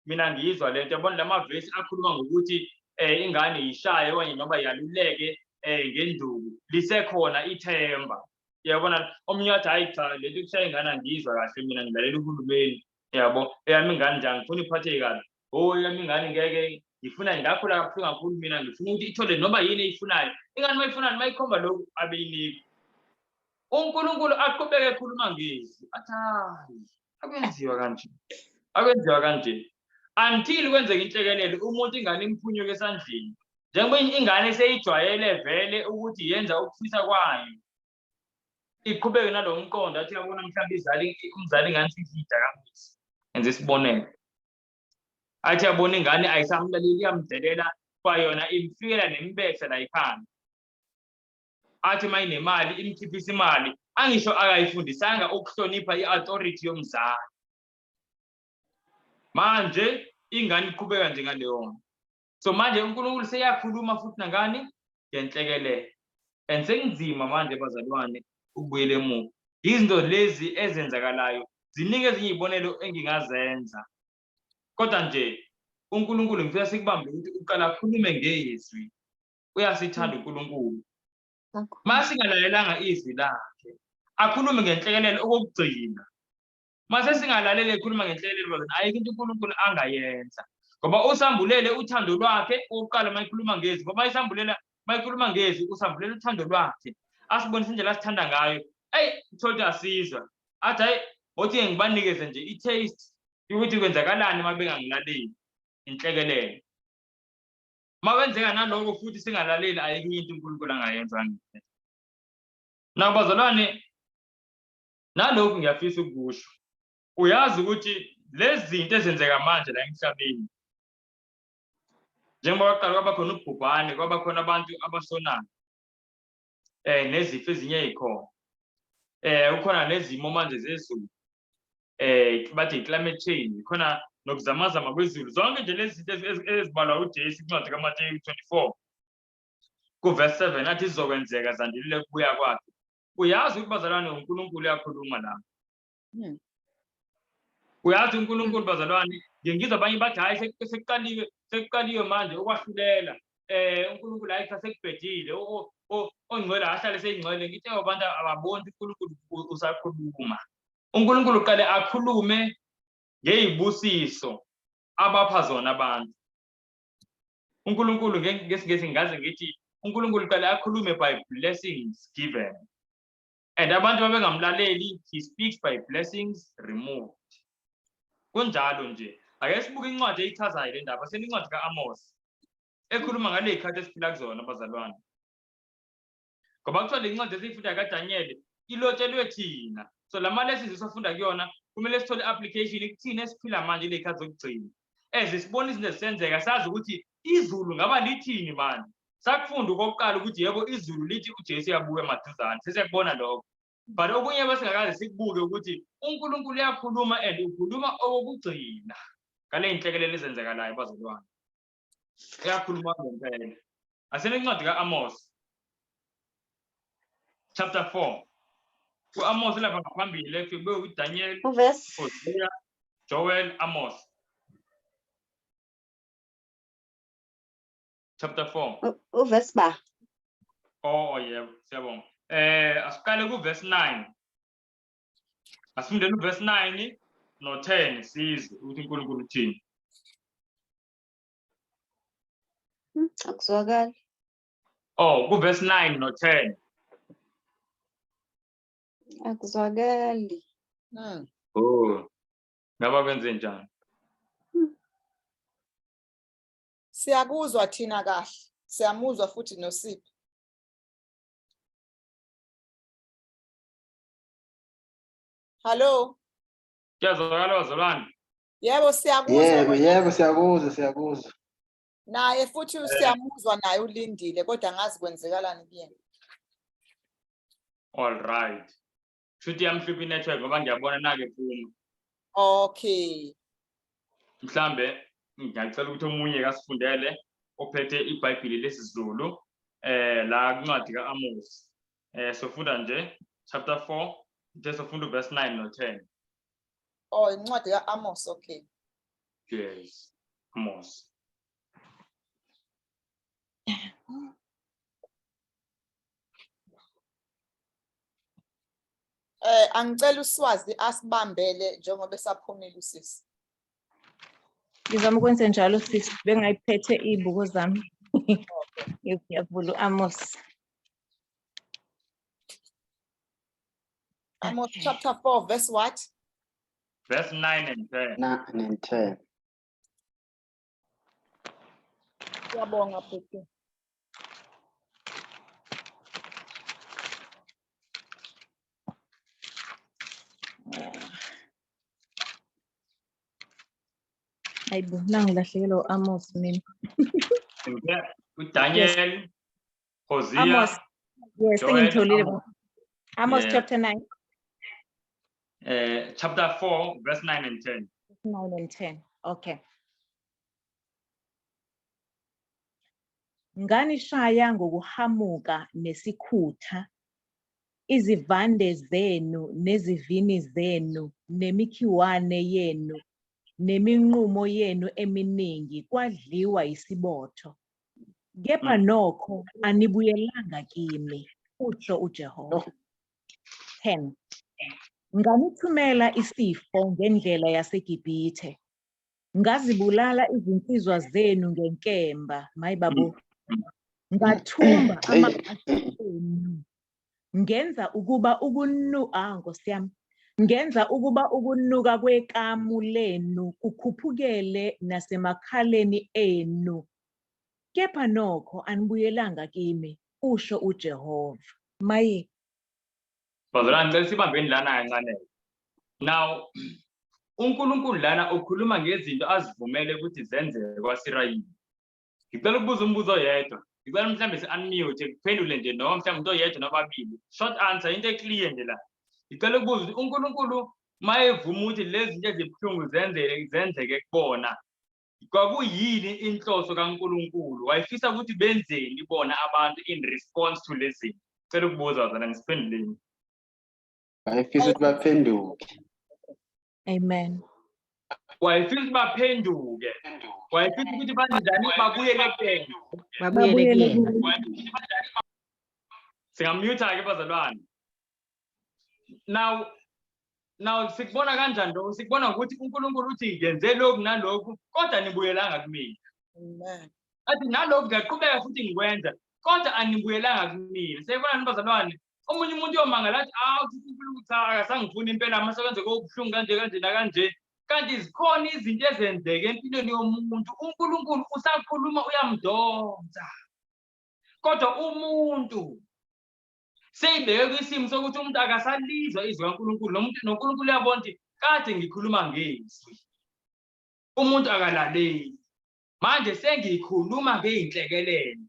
mina ngiyizwa lento. Yabona lamavesi akhuluma ngokuthi ingane yishaye okanye noma yaluleke ngenduku lisekhona ithemba. Yabona omunye athi hayi cha lento yokushaya ingane angiyizwa kahle mina ngilalela uhulumeni. Yabo eyami ingane njani ngifuna iphatheke kahle. Yami ingane ngeke ngifuna ngakhula kakhulu mina ngifuna ukuthi ithole noma yini eyifunayo. Ingane mayifunayo mayikhomba lokhu abeyinika. uNkulunkulu aqhubeke ekhuluma ngezwi athi hayi akwenziwa kanje. Akwenziwa kanje. Until kwenzeka inhlekelele umuntu ingane imphunyuke esandleni. Njengoba ingane seyijwayele vele ukuthi yenza ukufisa kwayo. Iqhubeke nalo mqondo athi yabona mhlawumbe umzali ingane siyida kamusi. Enze isibonelo. Athi yabona ingane ayisamlaleli iyamdelela kwayona imfikela nembethe la ikhanda. Athi mayinemali imkhiphisa imali angisho akayifundisanga ukuhlonipha i-authority yomzali. Manje ingane iqhubeka nje ngaleyo. So manje uNkulunkulu seyakhuluma futhi nangani ngenhlekelele. And sengizima manje bazalwane ukubuyela emuva. Izinto lezi ezenzakalayo ziningi ezinye izibonelo engingazenza. Kodwa nje uNkulunkulu ngifisa sikubambe ukuthi uqala akhulume ngezwi. Uyasithanda uNkulunkulu. Masingalalelanga izwi lakhe akhulume ngenhlekelele okugcina. Mase singalalele ekhuluma ngenhlekelele bazalwane ayikho into uNkulunkulu angayenza. Ngoba usambulele uthando lwakhe oqala mayikhuluma ngezwi. Ngoba mayikhuluma ngezwi usambulela uthando lwakhe. Asibonisa indlela asithanda ngayo. Thothi asizwa. Athi hayi othi ngibanikeze nje i-taste ukuthi kwenzakalani uma bengangilaleli inhlekelele. Mawenzeka naloko futhi singalaleli ayikho into uNkulunkulu angayenza ngithe. Nabazalwane nalokho ngiyafisa ukusho. Uyazi ukuthi lezi zinto ezenzeka manje la emhlabeni. Njengoba kwaqala kwaba khona ubhubhane kwaba khona abantu abasonayo. Nezifo ezinye ezikhona. Ukhona nezimo manje zezulu. Bathi climate change khona nokuzamazama kwezulu. Zonke nje lezi zinto ezibalwa uJesu kwincwadi kaMateyu 24 kuverse 7 athi zizokwenzeka zandilile kubuya kwakhe. Uyazi ukuthi bazalwane uNkulunkulu uyakhuluma la. Uyazi uNkulunkulu bazalwane, ngizwa abanye bathi hayi sekuqaliwe manje okwahlulela. uNkulunkulu hayi sekubhedile ongcwele ahlale seyingcwele. Ngithi abantu ababoni uNkulunkulu usakhuluma. uNkulunkulu uqale akhulume ngezibusiso abapha zona abantu. uNkulunkulu ngesingesi ngaze ngithi uNkulunkulu uqale akhulume by blessings given. And abantu babengamlaleli, he speaks by blessings removed. Kunjalo nje. Ake sibuke incwadi eyichazayo le ndaba, senincwadi kaAmos ekhuluma ngale zikhathi esiphila kuzona bazalwane. Ngoba kuthiwa le ncwadi esiyifunda kaDaniel ilotshelwe thina. So lama lessons esifunda kuyona kumele sithole application kuthina esiphila manje le zikhathi zokugcina. Sibona izinto zisenzeka, sazi ukuthi izulu ngaba lithini manje. Sakufunda okokuqala ukuthi yebo izulu lithi uJesu uyabuya emaduzane. Sesiyakubona lokho. But okunye besingakaze sikubuke ukuthi uNkulunkulu uyakhuluma and ukhuluma okokugcina. Ngale inhlekelele ezenzekalayo bazalwane. Uyakhuluma ngempela. Asenencwadi kaAmos chapter 4. kuAmos lapha ngaphambili kube uDaniel, Hosea, Joel, Amos. Chapter 4. Uverse ba. Oh yebo, siyabonga. Asiqale kuverse 9. Asifundele uverse 9 no 10 sizwe ukuthi uNkulunkulu uthini. Akuzwakali. Oh, kuverse 9 no 10. Akuzwakali. Oh. Ngaba kwenze njani? Siyakuzwa thina kahle. Siyamuzwa futhi noSipe. Hello. Kuyazwakala bazalwane? Yebo siyakuzwa. Yebo siyakuzwa. Naye futhi siyamuzwa naye ulindile kodwa ngazi kwenzekalani kuyena. All right. Futhi yamhlupha network ngoba ngiyabona nake phuma. Okay. Mhlambe ngiyacela ukuthi omunye kasifundele ophethe iBhayibheli lesiZulu la kuncwadi kaAmos. Sofunda nje chapter 4 nje sofunda verse 9 no 10. Oh, incwadi kaAmos, okay. Yes. Amos. Angicela uSwazi asibambele njengoba esaphumile usisi. Ngizama ukwenza njalo sisi bengayiphethe izibuko zami. Ngiyavula uAmos. Amos chapter 4 verse what? Verse 9 and 10. 9 and 10. Siyabonga bhuti. Hayibo, nangilahlekelwa uAmos mina. Daniel, Hosea, Amos. Yes, Joel, sengitholile. Amos Yeah. chapter 9. Chapter 4, verse 9 and 10. 9 and 10. Okay. Nganishaya ngokuhamuka nesikhutha, izivande zenu nezivini zenu nemikhiwane yenu neminqumo yenu eminingi kwadliwa isibotho. Kepha nokho anibuyelanga kimi, utsho uJehova. 10. Nganithumela isifo ngendlela yaseGibhithe. Ngazibulala izinsizwa zenu ngenkemba, mayibabo. Ngathumba amagazi enu. Ngenza ukuba Nkosi yami. Ngenza ukuba ukunuka kwekamu lenu kukhuphukele nasemakhaleni enu. Kepha nokho anibuyelanga kimi, usho uJehova. Maye. Bazalwane besibambeni lana kancane. Now uNkulunkulu lana ukhuluma ngezinto azivumele ukuthi zenzeke kwaSirayeli. Ngicela ukubuza umbuzo oyedwa. Ngicela mhlambe si-unmute kuphendule nje noma mhlambe umuntu oyedwa noma ababili. Short answer into eclear nje la. Ngicela ukubuza ukuthi uNkulunkulu mayevuma ukuthi lezi zinto ezibuhlungu zenzeke kubona kwakuyini inhloso kaNkulunkulu wayefisa ukuthi benzeni bona abantu in response to lezi cela ukubuza wazana ngisiphenduleni Wayefisa ukuthi baphenduke. Amen. wayefisa ukuthi baphenduke wayefisa ukuthi banjani babuyele kubena Babuyele singamute-ke bazalwane now sikubona kanjani lokho sikubona ukuthi uNkulunkulu uthi ngenze lokhu nalokhu kodwa nibuyelanga kumina Amen. athi nalokhu ngiyaqhubeka futhi ngikwenza kodwa anibuyelanga kumina siyabona nibazalwane omunye umuntu uyomangala athi uNkulunkulu cha akasangifuni impela amasebenze kobuhlungu kanje nakanje kanti zikhona izinto ezenzeke empilweni yomuntu uNkulunkulu usakhuluma uyamdonsa kodwa umuntu seyibheke kwisimo sokuthi umuntu akasalizwa izwi kaNkulunkulu noNkulunkulu uyabona ukuthi kade ngikhuluma ngezwi umuntu akalaleli manje sengikhuluma ngeyinhlekelele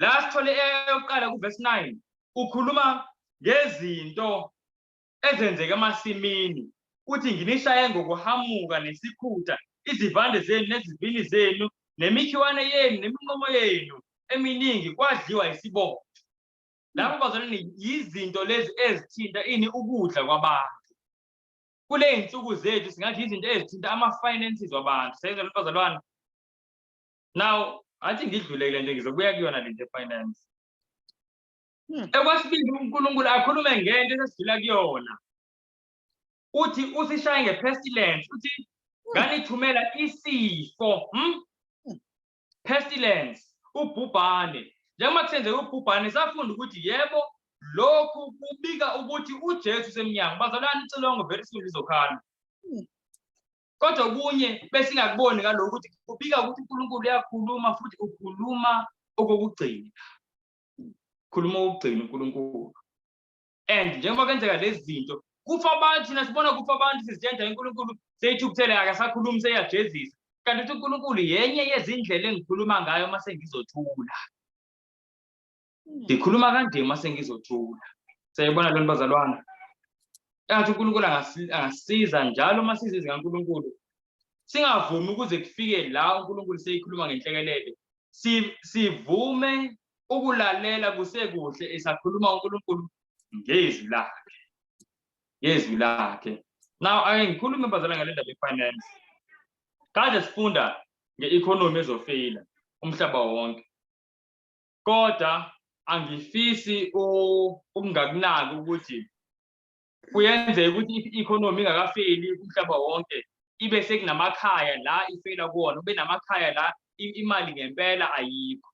la sithole eyokuqala kuverse 9 ukhuluma ngezinto ezenzeka emasimini uthi nginishaye ngokuhamuka nesikhutha izivande zenu nezivini zenu nemikhiwane yenu neminqomo yenu eminingi kwadliwa isibopho lapho bazalwane yizinto lezi ezithinta ini ukudla kwabantu kule insuku zethu singathi izinto ezithinta ama-finances wabantu sayizwa bazalwane now athi ngidlulekile nje ngizokubuya kuyona le nto finance ekwesibili uNkulunkulu akhulume ngento esesidlula kuyona uthi usishaye nge-pestilence uthi nganithumela isifo pestilence ubhubhane njengoba kusenzeka ubhubhane safunda ukuthi yebo lokhu kubika ukuthi uJesu semnyango bazalwane icilongo very soon lizokhala kodwa kunye besingakuboni ngalokho ukuthi kubika ukuthi uNkulunkulu uyakhuluma futhi ukhuluma okokugcina khuluma okugcina uNkulunkulu and njengoba kwenzeka lezi zinto kufa abantu thina sibona kufa abantu sizithenja uNkulunkulu seyithi ukuthele akasakhulumi seyajezisa kanti uthi uNkulunkulu yenye yezindlela engikhuluma ngayo mase ngizothula ngikhuluma kanje mase ngizothula sayibona lona bazalwane yathi uNkulunkulu angasiza njalo masizizwe kaNkulunkulu singavumi ukuze kufike la uNkulunkulu seyikhuluma ngenhlekelele sivume ukulalela kusekuhle esakhuluma uNkulunkulu ngezwi lakhe now ake ngikhulume bazalwane ngale ndaba ye-finance kade sifunda nge-economy ezofeyila umhlaba wonke kodwa angifisi ukungakunaki ukuthi kuyenzeka ukuthi i-economy ingakafeli umhlaba wonke ibe sekunamakhaya la ifeyila kuwona ube namakhaya la imali ngempela ayikho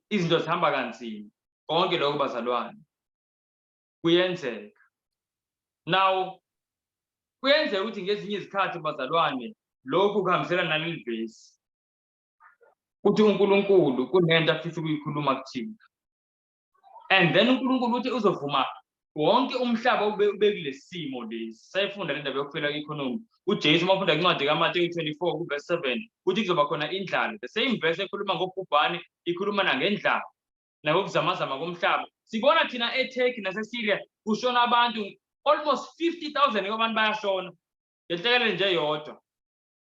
izinto zihamba kanzima konke lokho bazalwane kuyenzeka now kuyenzeka ukuthi ngezinye izikhathi bazalwane lokhu kuhambiselana naleli vesi uthi uNkulunkulu kunento afisa ukuyikhuluma kuthina and then uNkulunkulu uthi uzovuma wonke umhlaba ube kule simo lesi sayifunda le ndaba yokufela i-economy uJesu mafunda incwadi kaMateyu 24 kuverse 7 uthi kuzoba khona indlala the same verse ekhuluma ngobhubhane ikhuluma nangendlala nangokuzamazama komhlaba sibona thina eTurkey naseSyria kushona abantu almost 50,000 kwabantu bayashona ngenhlekelele nje yodwa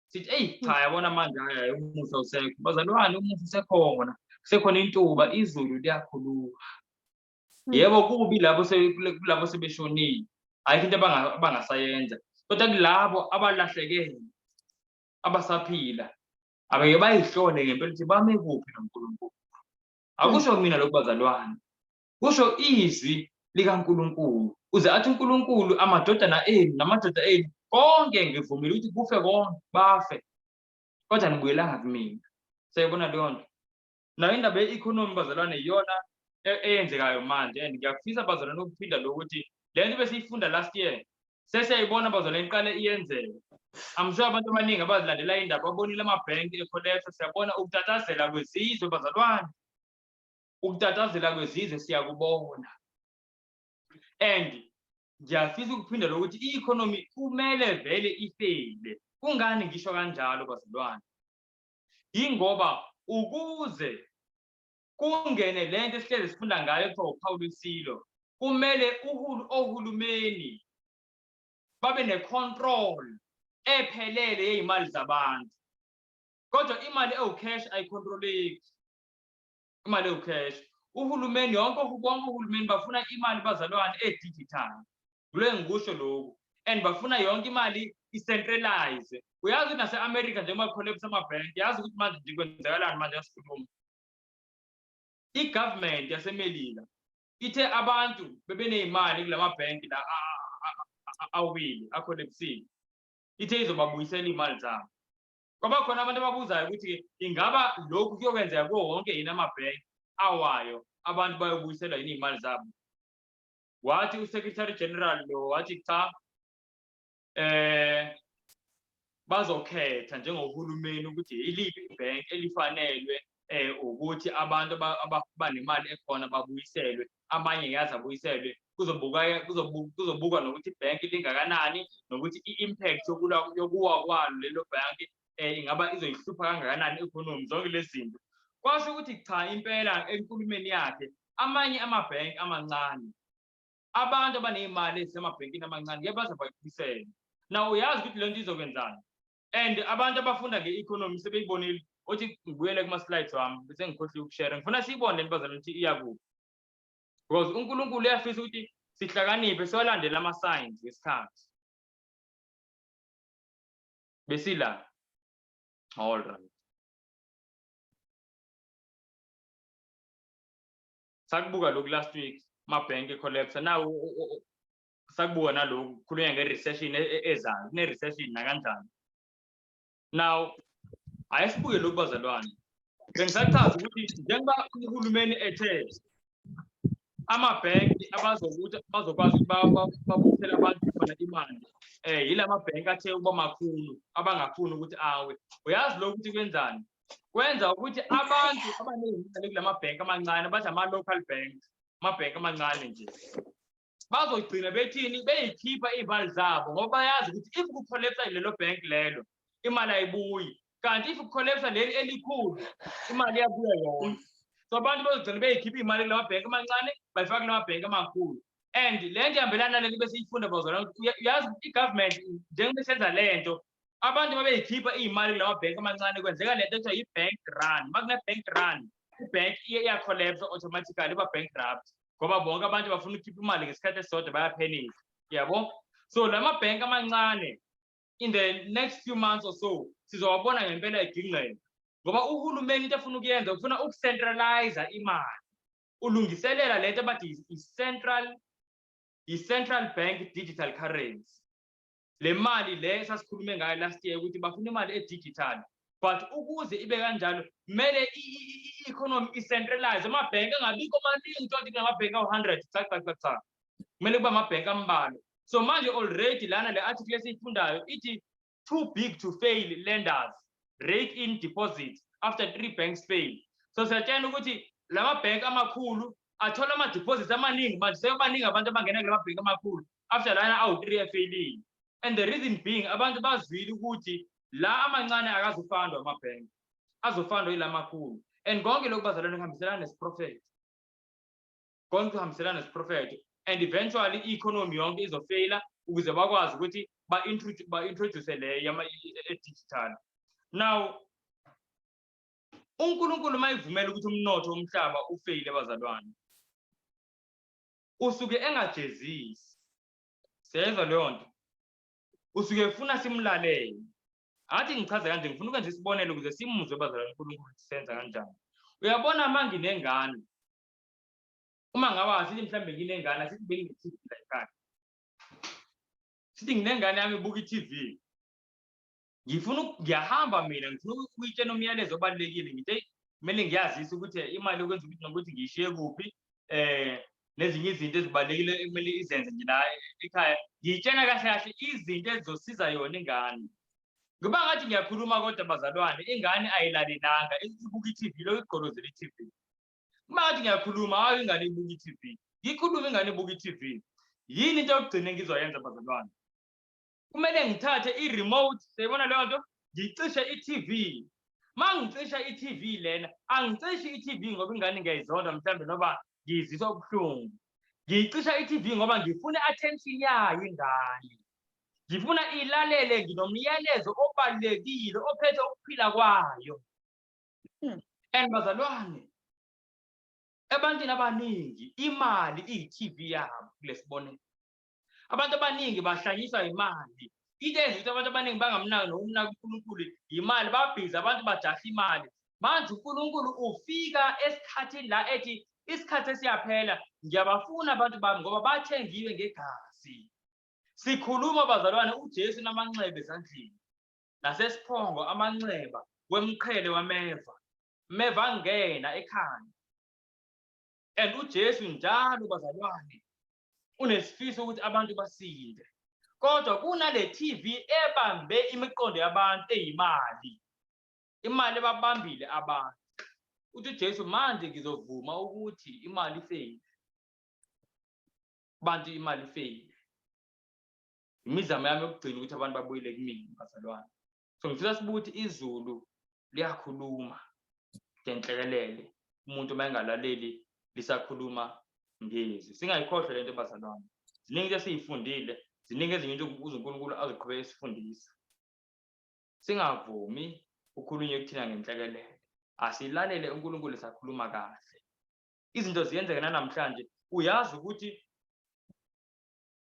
sithi cha yabona manje haya umusa usekho bazalwane umusa usekhona kusekhona intuba izulu liyakhuluma yebo kubi labo sebeshonile ayikho into abangasayenza kodwa kulabo abalahlekene abasaphila abeke bayihlole ngempela ukuthi bame kuphi noNkulunkulu akusho mina lokhu bazalwane kusho izwi likaNkulunkulu uze athi uNkulunkulu amadodana enu namadoda enu konke ngivumile ukuthi kufe konke bafe kodwa nibuyelanga kumina sayibona leyo nto nayo indaba ye-economy bazalwane iyona eyenzekayo manje and ngiyakufisa bazalwane ukuphinda lokuthi le nto besiyifunda last year sesiyayibona bazalwane iqale iyenzeka I'm sure abantu abaningi abazilandela indaba babonile amabhenki ecollector siyabona ukutatazela kwezizwe bazalwane ukutatazela kwezizwe siyakubona and ngiyafisa ukuphinda lokuthi i-economy kumele vele ifele kungani ngisho kanjalo bazalwane yingoba ukuze kungene lento esihlezi sifunda ngayo ekuthiwa uPaul usilo kumele ohulumeni babe ne-control ephelele yey'mali zabantu. Kodwa imali ewucash ayicontroleki. Imali ewucash. Uhulumeni bonke uhulumeni bafuna imali bazalwane e-digital. Kulo ngikusho lokhu. And bafuna yonke imali i-centralize. Uyazi ukuthi nase-America njengoba collapse amabhenki, yazi ukuthi manje nje kwenzakalani manje yasikhuluma. I-government yaseMelika ithe abantu bebeney'mali kulamabhenki la awile akholepsile. Ithe izobabuyisela iy'mali zabo. Kwaba khona abantu ababuzayo ukuthi ingaba lokhu kuyokwenzeka kuwo wonke yini amabhenki awayo abantu bayobuyiselwa yini iy'mali zabo. Wathi uSecretary General lo wathi cha bazokhetha njengohulumeni ukuthi iliphi ibhenki elifanelwe ukuthi abantu abanemali ekhona babuyiselwe, amanye ngiyazi abuyiselwe. Kuzobukwa nokuthi ibhenki lingakanani nokuthi i-impact yokuwa kwalo lelo bhenki ingaba izoyihlupha kangakanani economy, zonke lezi zinto. Kwasho ukuthi cha impela enkulumeni yakhe amanye amabhenki amancane, abantu abaney'mali ezisemabhenkini amancane yabaza bayibuyisele. Now uyazi ukuthi lento izokwenzani. And abantu abafunda nge-economy sebeyibonile othi ngibuyele kuma-slides wami bese ngikhohlwe ukushare. Ngifuna siyibone bazalwane ukuthi iya kuphi. Because uNkulunkulu uyafisa ukuthi sihlakaniphe siwalandele ama-signs ngesikhathi. Besila. All right. Sakubuka lokhu last week amabhenki collapse. Now sakubuka naloku khulunywa nge-recession ezayo, kune-recession nakanjani. Now ayisibuke lokhu bazalwane. Bengisachaza ukuthi njengoba uhulumeni ethe amabhenki bazokwazi ukuthi babuyisele abantu khona imali. Yila mabhenki athe ukuba makhulu abangafuni ukuthi awe. Uyazi lokhu ukuthi kwenzani? Kwenza ukuthi abantu abanezimali kulamabhenki amancane bathi ama-local banks, amabhenki amancane nje, bazogcina bethini beyikhipha iy'mali zabo ngoba bayazi ukuthi if kucollapse lelo bhenki lelo imali ayibuyi, kanti if kucollapse leli elikhulu imali iyabuya yona. So abantu bazogcina beyikhipha iy'mali kulamabhenki amancane bayifaka kulamabhenki amakhulu. And le nto ihambelana nalento besiyifunda bazalwane, uyazi i-government njengoba isenza lento, abantu babeyikhipha iy'mali kulamabhenki amancane kwenzeka lento ekuthiwa yi-bank run. Uma kune-bank run, ibhenki iya-collapse automatically iba-bankrupt ngoba bonke abantu bafuna ukukhipha imali ngesikhathi esisodwa bayaphenika, yabo. So la mabhenki amancane in the next few months or so sizowabona ngempela egingqeka ngoba uhulumeni into efuna ukuyenza ufuna ukucentralize imali, ulungiselela lento abathi i-central bank digital currency. Le mali le sasikhulume ngayo last year ukuthi bafuna imali e-digital, but ukuze ibe kanjalo kumele i-economy i-centralize. Amabhenki angabikho maningi ukuthi kunamabhenki awu-100 cha. Kumele kube amabhenki ambalwa. So manje already lana le article esiyifundayo ithi too big to fail lenders rake in deposits after 3 banks fail. So siyatshela ukuthi la mabhenki amakhulu athola ama-deposits amaningi manje sebaningi abantu abangena kula mabhenki amakhulu after lana awu-3 efeyilile. And the reason being abantu bazwile ukuthi la amancane akazufandwa amabhenki, azofandwa yila makhulu. And konke lokhu bazalwane kuhambiselana nesiprofethi. Konke kuhambiselana nesiprofethi. And eventually i-economy yonke izofeyila ukuze bakwazi ukuthi ba-introduce le e-digital. Now uNkulunkulu mayivumela ukuthi umnotho womhlaba ufeyile bazalwane, usuke engajezisi. Siyezwa leyo nto? Usuke ufuna simlalele. Athi ngichaze kanje ngifuna ukwenza isibonelo ukuze simuzwe bazalwane uNkulunkulu senza kanjani. Uyabona manje nginengane. Uma ngabe sithi mhlambe nginengane asithi bengi-TV la ekhaya. Sithi nginengane yami ibuka i-TV. Ngiyahamba mina ngifuna ukuyitshena umyalezo obalulekile ngithi kumele ngiyazise ukuthi imali yokwenza ukuthi nokuthi ngiyishiye kuphi nezinye izinto ezibalulekile ekumele izenze nje la ekhaya. Ngiyitshena kahle kahle izinto ezizosiza yona ingane. Ngoba ngathi ngiyakhuluma kodwa bazalwane ingane ayilalelanga ibuka i-TV lo igqolozela i-TV. Uma ngathi ngiyakhuluma hayi ingane ibuka i-TV. Ngikhuluma ingane ibuka i-TV. Yini into yokugcina ngizoyenza bazalwane? Kumele ngithathe i-remote, siyibona leyo nto, ngicishe i-TV. Mangicisha i-TV lena, angicishi i-TV ngoba ingane ngiyayizonda mhlambe noba ngiyiziswa ubuhlungu. Ngiyicisha i-TV ngoba ngifuna i-attention yayo ingane. ngifuna ilalele nginomyalezo obalekile ophethe ukuphila kwayo. And bazalwane, ebantwini abaningi imali iyi-TV yabo kulesibonelo. Abantu abaningi bahlanyiswa imali. Into eyenza ukuthi abantu abaningi bangamnaki nokumnaka uNkulunkulu imali, babhizi abantu bajaha imali. Manje uNkulunkulu ufika esikhathini la ethi isikhathi esiyaphela, ngiyabafuna abantu bami ngoba bathengiwe ngegazi. Sikhuluma bazalwane, uJesu namanxeba ezandleni nasesiphongo amanxeba wemqhele wameva. Meva angena ekhaya. And uJesu njalo bazalwane unesifiso ukuthi abantu basinde. Kodwa kunale TV ebambe imiqondo yabantu eyimali. Imali ebabambile abantu. Uthi uJesu manje ngizovuma ukuthi imali ifeyile. Abantu imali ifeyile. Imizamo yami yokugcina ukuthi abantu babuyele kumina bazalwane. So ngifisa sibuthi izulu liyakhuluma ngenhlekelele. Umuntu mayengalaleli lisakhuluma ngezwi. Singayikhohlwa lento bazalwane. Ziningi esizifundile, ziningi ezinye into uNkulunkulu aziqhubeka esifundisa. Singavumi ukukhulunywa kuthina ngenhlekelele. Asilalele uNkulunkulu sakhuluma kahle. Izinto ziyenzeka namhlanje. Uyazi ukuthi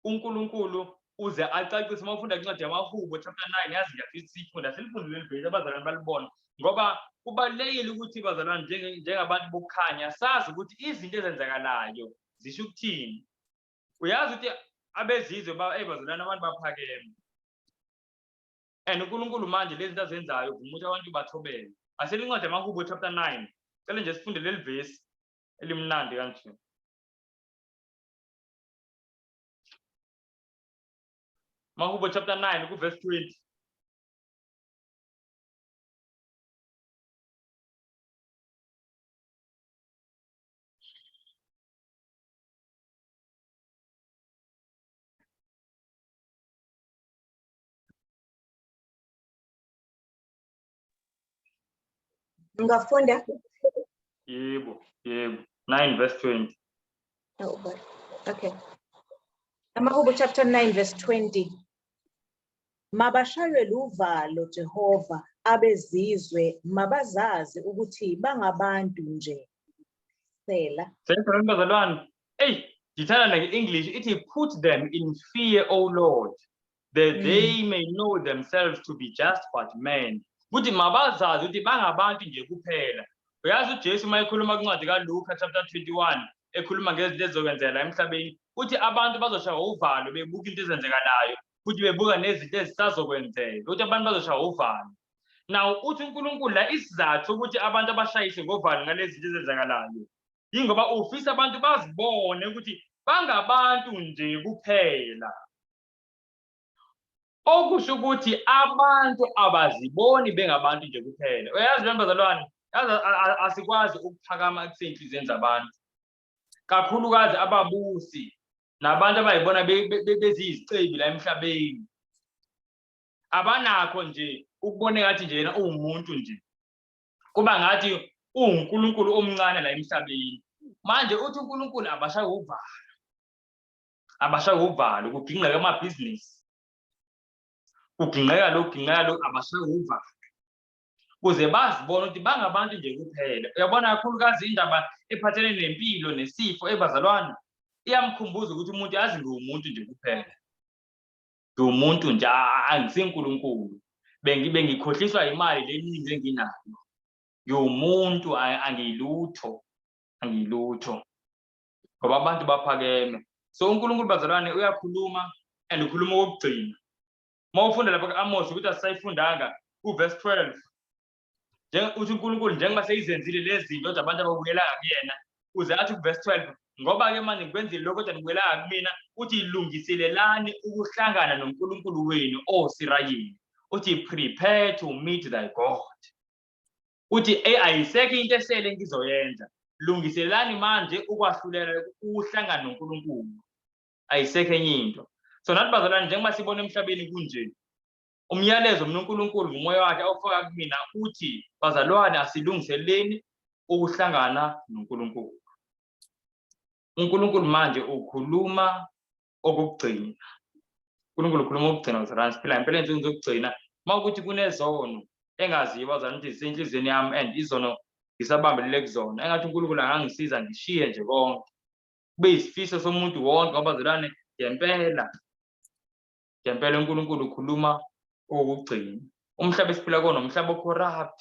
uNkulunkulu uze acacise uma ufunda incwadi yamaHubo chapter 9 yazi ngiyafisa sifunda silifundile leli abazalwane balibona. Ngoba kubalekile ukuthi bazalwane njengabantu bokukhanya sazi ukuthi izinto ezenzakalayo zisho ukuthini. Uyazi ukuthi abezizwe bazalwane abantu baphakeme. And uNkulunkulu manje lezi zinto azenzayo ukuthi abantu bathobele. Aselincwadi yamaHubo chapter 9. Cela nje sifunde leli verse elimnandi kanje. Mahubo chapter 9 ku verse 20. Ungafunda? Yebo. 9 verse 20. Oh, but okay. Amahubo chapter 9 verse 20. Mabashaywe luvalo Jehova abezizwe mabazazi ukuthi bangabantu nje. Sela. Sentence bazalwane. Hey, ngithanda nge-English ithi put them in fear, O Lord, that they may know themselves to be just but men. Ukuthi mabazazi ukuthi bangabantu nje kuphela. Uyazi uJesu mayekhuluma kwincwadi kaLuka chapter 21 ekhuluma ngezinto ezizokwenzeka emhlabeni uthi abantu bazoshaya uvalo bebuka into ezenzekalayo futhi bebuka nezinto ezisazokwenzeka ukuthi abantu bazoshaya uvalo. Now uthi uNkulunkulu la isizathu ukuthi abantu abashayiswe ngovalo ngalezi zinto ezenzekalayo yingoba ufisa abantu bazibone ukuthi bangabantu nje kuphela. Okusho ukuthi abantu abaziboni bengabantu nje kuphela. Uyazi bazalwane, asikwazi ukuphakama kusenhlizweni zabantu. Kakhulukazi ababusi nabantu abayibona bezizicebi la emhlabeni. Abanakho nje ukubona ngathi nje yena uwumuntu nje. Kuba ngathi uNkulunkulu omncane la emhlabeni. Manje uthi uNkulunkulu abashaya uvalo. Abashaya uvalo kugingqeka amabhizinisi. Kugingqeka lokhu abashaya uvalo. Kuze bazibone ukuthi bangabantu nje kuphela. Uyabona kakhulukazi indaba ephathelene nempilo nesifo ebazalwane iyamkhumbuza ukuthi umuntu yazi ngumuntu nje kuphela. Ngumuntu nje angisinkulunkulu. Bengikhohliswa imali leningi enginayo. Ngumuntu angilutho. Ngoba abantu baphakeme. So uNkulunkulu bazalwane uyakhuluma and ukhuluma okugcina. Mawufunda lapha kaAmos ukuthi asayifundanga uverse 12. Uthi uNkulunkulu njengoba seyizenzile lezi zinto kodwa abantu ababuyela kuyena uze athi kuverse 12 ngoba ke manje ngikwenzile lokho kodwa nibuyela kumina uthi ilungiselelani ukuhlangana noNkulunkulu wenu oSirayeli. Uthi prepare to meet thy God. Uthi ayisekho into esele ngizoyenza. Lungiselelani manje ukwahlulela ukuhlangana noNkulunkulu. Ayisekho enye into. So nathi bazalwane njengoba sibona emhlabeni kunje umyalezo uNkulunkulu umoya wakhe awufaka kumina uthi bazalwane asilungiseleni ukuhlangana noNkulunkulu. uNkulunkulu manje ukhuluma okugcina. uNkulunkulu ukhuluma ukugcina bazalwane siphila impela ensukwini zokugcina mawukuthi kunezono engaziwa bazalwane ukuthi zisenhliziyweni yami and izono ngisabambelele kuzona engathi uNkulunkulu angangisiza ngishiye nje konke kube isifiso somuntu wonke abazalwane ngempela uNkulunkulu ukhuluma ukugcina umhlaba esiphila kuwona umhlaba ocorrupt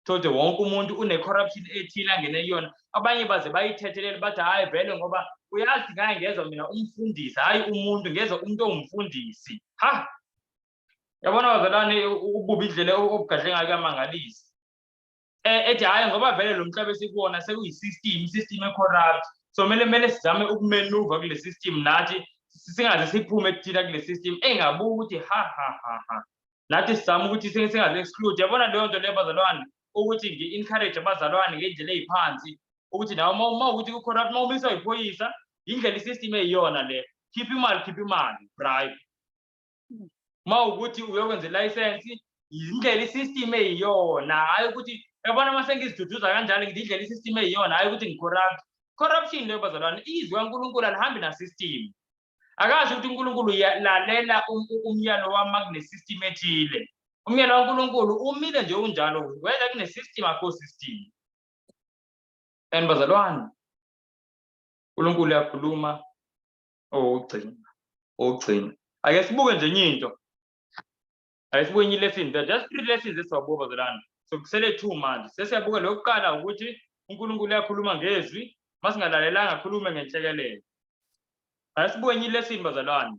thode wonke umuntu une-corruption ethile angene kuyona abanye baze bayithethelele bathi hayi vele ngoba uyazi ngaye ngezwa mina umfundisi hayi umuntu ngezwa umuntu owumfundisi yabona bazalwane ububi indlela obugadle ngayo kamangalisi ethi hayi ngoba vele lo mhlaba esikuwona sekuyi-system e-corrupt so kumele sizame ukumenuva kule system nathi singaze siphume kuthina kule system engabuki ukuthi nathi sizame ukuthi singaze-exclude yabona leyo nto leyo bazalwane ukuthi ngi-encourage abazalwane ngendlela ey'phansi ukuthi nawe uma ukuthi ku-corrupt uma umiswa yiphoyisa indlela i-system eyiyona le khipha imali bribe uma ukuthi uyokwenza ilayisensi indlela i-system eyiyona hayi ukuthi yabona uma sengiziduduza kanjalo ngithi indlela i-system eyiyona hayi ukuthi ngi-corrupt corruption leyo bazalwane izwi kaNkulunkulu alihambi na-system akazi ukuthi uNkulunkulu lalela umyalo wami kune-system ethile umyalo kaNkulunkulu umile nje unjalo whether kune-system akho system and bazalwane uNkulunkulu uyakhuluma ogcina ake sibuke nje enye into ake sibuke enye lesson just 3 lessons esiwabuka bazalwane so kusele 2 manje sesiyabuka lokuqala ukuthi uNkulunkulu uyakhuluma ngezwi masingalalelanga akhulume ngenhlekelelo ake sibuke enye lesson bazalwane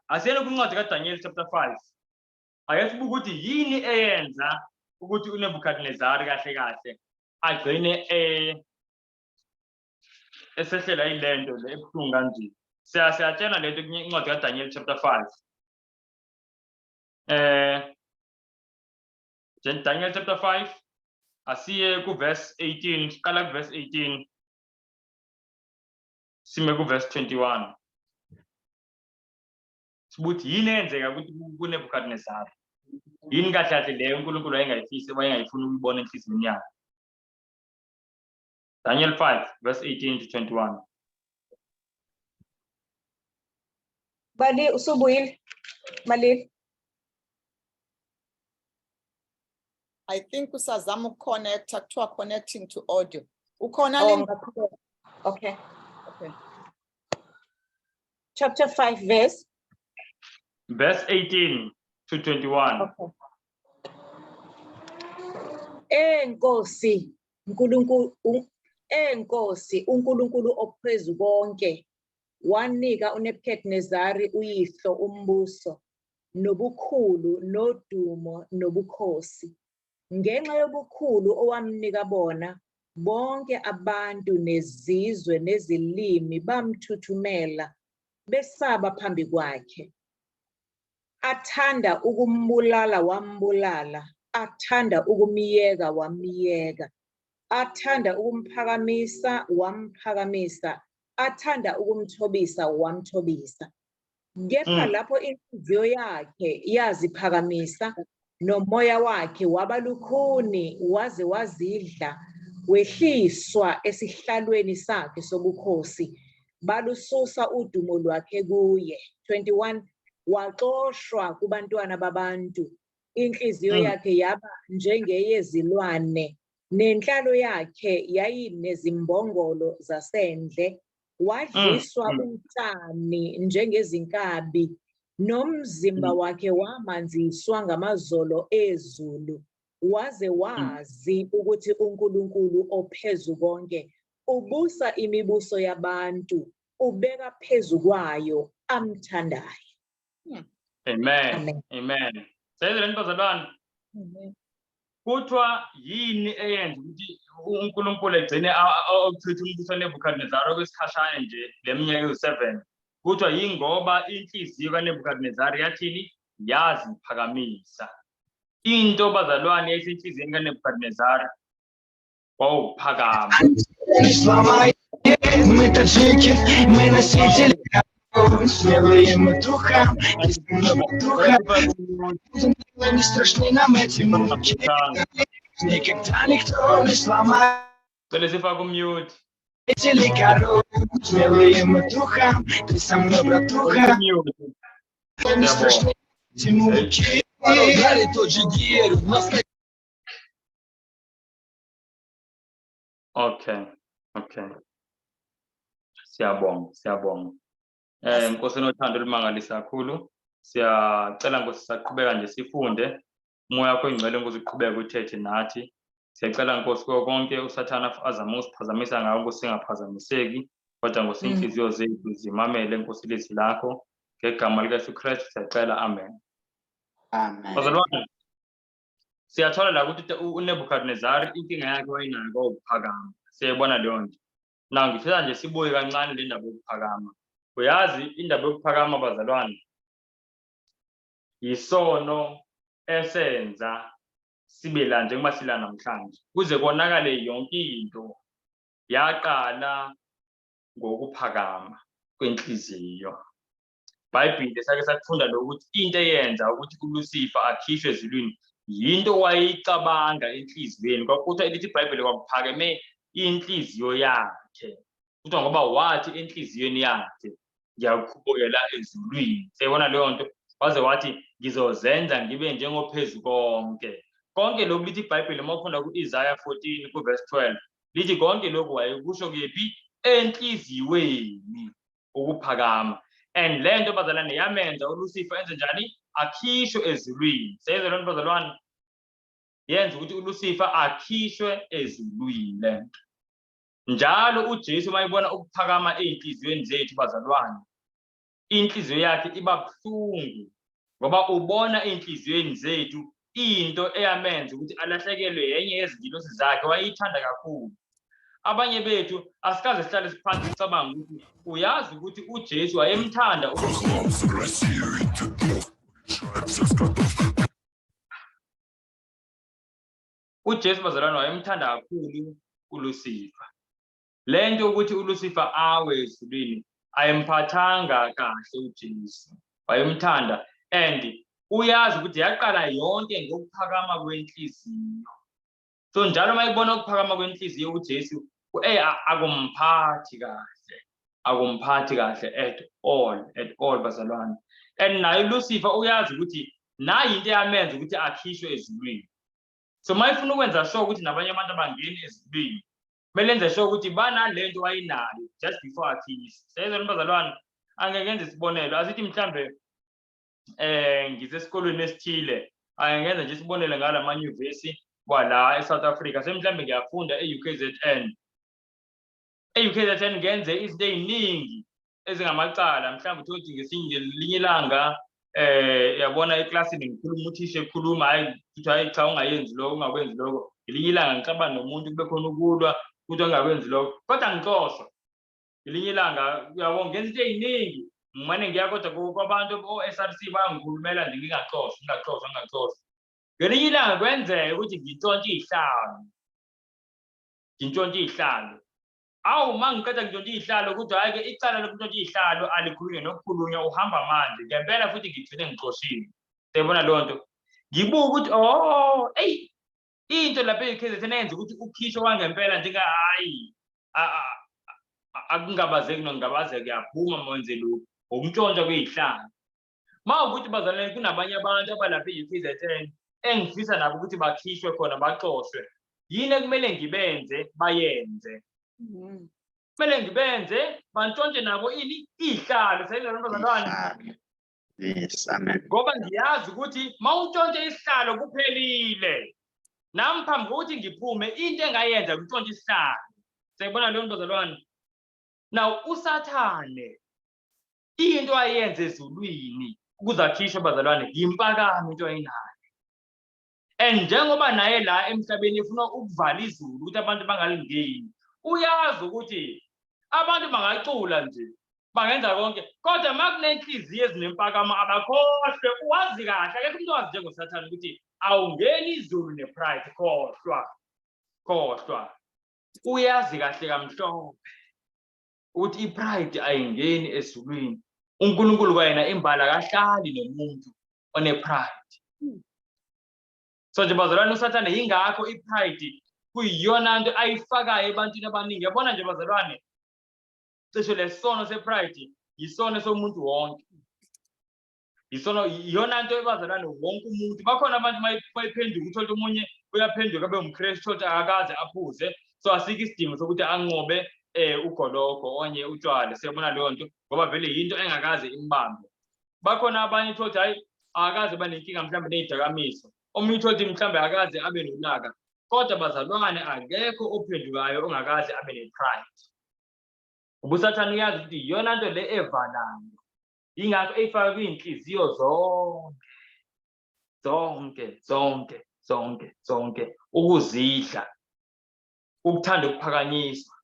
asiyele kwincwadi kaDaniel chapter 5 ake sibuke ukuthi yini eyenza ukuthi uNebukadnezari kahle agcine esehlela ilento le ebuhlungu kanje siyatshela lento kwincwadi kaDaniel chapter 5 Daniel chapter 5 asiye kuverse 18 siqala kuverse 18 sime kuverse 21 sibuthi yini eyenzeka ukuthi kuNebukadnezari yini kahle leyo uNkulunkulu wayengayifuni ukuyibona enhliziyweni yakhe Daniel 5 verse 18 to 21 Bali usubuyile Malili. I think usazama ukuconnecta kuthiwa connecting to audio. Ukhona link? Okay. Chapter 5 verse 18 to 21 okay. Enkosi uNkulunkulu ophezu konke wanika uNebukadnezari uyihlo umbuso nobukhulu nodumo nobukhosi ngenxa yobukhulu owamnika bona bonke abantu nezizwe nezilimi bamthuthumela besaba phambi kwakhe athanda ukumbulala wambulala athanda ukumiyeka wamiyeka athanda ukumphakamisa wamphakamisa athanda ukumthobisa wamthobisa kepha lapho inhliziyo yakhe yaziphakamisa nomoya wakhe wabalukhuni waze wazidla wehliswa esihlalweni sakhe sobukhosi balususa udumo lwakhe kuye 21 waxoshwa kubantwana babantu inhliziyo yakhe yaba njengeyezilwane nenhlalo yakhe yayinezimbongolo zasendle wadliswa utshani njengezinkabi nomzimba wakhe wamanziswa ngamazolo ezulu waze wazi ukuthi uNkulunkulu ophezu konke ubusa imibuso yabantu ubeka phezu kwayo amthandayo. Amen. Sezele bazalwane kuthiwa yini eyenza ukuthi uNkulunkulu egcine ochitha umbuso kaNebukadnezari okwesikhashana nje leminyaka eyi7 kuthiwa yingoba inhliziyo kaNebukadnezari yathini yaziphakamisa into bazalwane esenhliziyweni kaNebukadnezari wawuphakama мы таджики, мы носители смелые мы духа, не страшны нам эти муки, никогда никто не сломает. Mute. Телекаро, смелые матуха, ты со мной, братуха. Не страшно, Тимучи, дали тот же гир, в нас Okay. Siyabonga. Nkosi nothando olumangalisa kakhulu. Siyacela Nkosi sisaqhubeka nje sifunde. Umoya wakho ingcwele Nkosi uqhubeke uthethe nathi. Siyacela Nkosi konke usathana azama ukusiphazamisa ngako Nkosi singaphazamiseki. Kodwa Nkosi inhliziyo zethu zimamele Nkosi ilizwi lakho. Ngegama likaYesu Kristu siyacela, amen. Amen. Bazalwane, siyathola la ukuthi uNebukadnezar inkinga yakhe wayinayo ukuphakama. Siyayibona leyo nto. Na ngifisa nje sibuye kancane le ndaba yokuphakama. Uyazi indaba yokuphakama bazalwane, yisono esenza sibe la njengoba sila namhlanje. Kuze konakale yonke into yaqala ngokuphakama kwenhliziyo. Bible sake sakufunda lokuthi into eyenza ukuthi uLucifer akhishwe ezulwini yinto wayicabanga enhliziyweni. Kwakuthi elithi iBhayibheli kwakuphakeme inhliziyo yakhe. Kuthiwa ngoba wathi enhliziyweni yakhe ngiyakhubukela ezulwini. Siyabona leyo nto. Waze wathi ngizozenza ngibe njengophezu konke. Konke lokhu lithi iBhayibheli mawufunda ku-Isaiah 14 ku-verse 12. Lithi konke lokhu wayekusho kephi? Enhliziyweni ukuphakama. And le nto bazalwane yamenza uLucifer enze njani? Akhishwe ezulwini. Siyezwa loo nto bazalwane? Yenza ukuthi uLucifer akhishwe ezulwini le nto. Njalo uJesu mayibona ukuphakama ey'nhliziyweni zethu bazalwane, inhliziyo yakhe iba buhlungu ngoba ubona ey'nhliziyweni zethu into eyamenza ukuthi alahlekelwe yenye yezingilosi zakhe wayeyithanda kakhulu. Abanye bethu asikaze sihlale siphansi sicabanga ukuthi uyazi ukuthi uJesu wayemthanda uJesu bazalwane wayemthanda kakhulu uLucifer. Le nto ukuthi uLucifer awe ezulwini ayemphathanga kahle uJesu. Wayemthanda and uyazi ukuthi yaqala yonke ngokuphakama kwenhliziyo. So njalo mayibona ukuphakama kwenhliziyo uJesu akumphathi kahle at all bazalwane. And naye uLucifer uyazi ukuthi nayi into yamenza ukuthi akhishwe ezulwini. So mayifuna ukwenza sure ukuthi nabanye abantu abangeni ezulwini, kumele enze sure ukuthi banalento wayinayo just before akhishwe. Siyezwa bazalwane, angengenza isibonelo. Asithi mhlambe ngisesikolweni esithile, angenza nje isibonelo ngala manyuvesi kwala eSouth Africa. Semhlambe ngiyafunda e-UKZN. E-UKZN ngenze izinto eziningi ezingamacala. Mhlambe uthi ngelinye ilanga yabona eklasini ngikhuluma uthisha ekhuluma, hayi cha ungayenzi lokho, ungakwenzi lokho. Ngelinye ilanga ngicabana nomuntu kube khona ukulwa ukuthi ungakwenzi lokho, kodwa ngixoshwa. Ngelinye ilanga uyabona ngenza into eziningi, ngimane ngiyakodwa kwabantu o-SRC bangikhulumela nje ngingaxoshwa. Ngelinye ilanga kwenzeka ukuthi ngintshontshe iy'hlalo. Awu uma ngiqeda ngintshontshe iy'hlalo ukuthi hhayi-ke icala lokuntshontsha iy'hlalo alikhulunywe nokukhulunywa uhamba manje. Ngempela futhi ngigcine ngixoshiwe. Siyabona leyo nto. Ngibuka ukuthi into lapha e-KZN yenza ukuthi ukhishwe wangempela hayi akungabazeki nokungabazeki yaphuma mwenze lokhu ukuntshontsha kwey'hlalo. Mawukuthi bazalwane kunabanye abantu abalapha e-KZN engifisa nabo ukuthi bakhishwe khona baxoshwe, yini ekumele ngibenze bayenze? Kumele ngibenze bantshontshe nabo iy'hlalo. Sayizwa bazalwane? Yes, amen. Ngoba ngiyazi ukuthi mawuntshontshe isihlalo kuphelile. Nami phambi kokuthi ngiphume into engayenza ukuntshontsha isihlalo. Sayibona leyo nto bazalwane? Now usathane into ayenze ezulwini ukuze akhishwe bazalwane yimpakamo into ayinayo. And njengoba naye la emhlabeni efuna ukuvala izulu ukuthi abantu bangalingeni, uyazi ukuthi abantu bangacula nje bangenza konke, kodwa uma kunenhliziyo ezinempakamo abakhohlwe. Uwazi kahle, akekho umuntu owazi njengosathane ukuthi awungeni izulu ne-pride. Khohlwa. Uyazi kahle kamhlophe ukuthi i-pride ayingeni ezulwini. uNkulunkulu kwayena imbala kahlali nomuntu one-pride. So nje bazalwane usathane yingakho i-pride kuyiyona nto ayifakayo ebantwini abaningi. Yabona nje bazalwane, cishe lesono sepride yisono somuntu wonke. Yisono iyona nto ebazalwane wonke umuntu. Bakhona abantu mayiphenduka uthola umunye uyaphenduka abe umKristu kodwa akakaze aphuze, so asikho isidingo sokuthi anqobe ugoloko onye utshwala. Siyabona leyo nto ngoba vele yinto engakaze imbambe. Bakhona abanye uthothe hayi akaze banenkinga mhlambe nezidakamizwa, omunye uthothe mhlambe akaze abe nolaka, kodwa bazalwane akekho ophendukayo ongakaze abe nepride. Ubusathane uyazi ukuthi iyona nto le evalayo, ingakho eyifaka kwinhliziyo zonke ukuzidla, ukuthanda ukuphakanyiswa,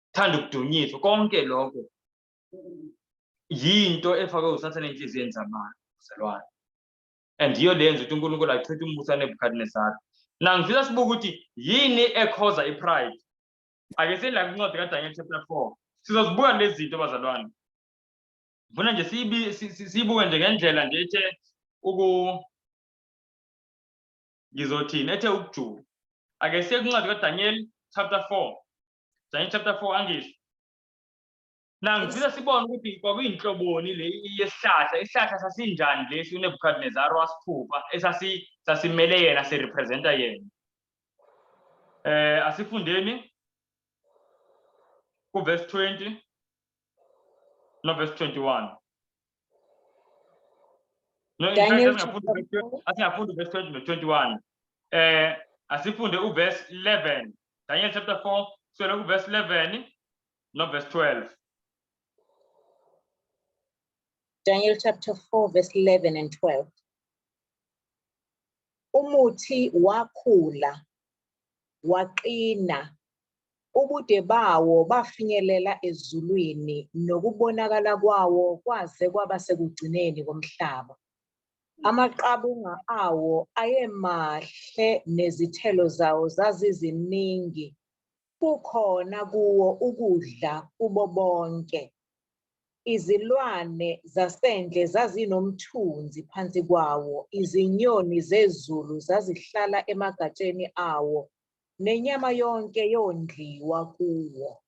uthanda ukudunyiswa, konke lokho yinto efakwe usathane enhliziyweni zabantu bazalwane. And yiyo lenza ukuthi uNkulunkulu achithe umbuso kaNebukadnezar. Na ngifisa sibuke ukuthi yini ekhoza ipride. Ake sendla kwincwadi kaDaniel chapter 4 sizozibuka lezi zinto bazalwane. Ngifuna nje siyibuke nje ngendlela nje ethe ngizothini ethe ukujula. Ake siye kwincwadi kaDaniel chapter 4. Daniel chapter 4 angisho. Na ngifisa sibone ukuthi kwakuyinhloboni le yesihlahla. Isihlahla sasinjani lesi uNebukadnezar wasiphupha sasimele yena sirepresenta yena. Asifundeni ku verse 20 no verse 21. No, in fact, asingafunda verse 20 no 21. Asifunde uverse 11. Daniel chapter 4 so verse 11 no verse 12. Daniel chapter 4, verse 11 and 12. Umuthi wakhula, waqina, ubude bawo bafinyelela ezulwini, nokubonakala kwawo kwaze kwaba sekugcineni komhlaba. Amaqabunga awo ayemahle nezithelo zawo zaziziningi, kukhona kuwo ukudla kubo bonke. Izilwane zasendle zazinomthunzi phansi kwawo, izinyoni zezulu zazihlala emagatsheni awo, nenyama yonke yondliwa kuwo.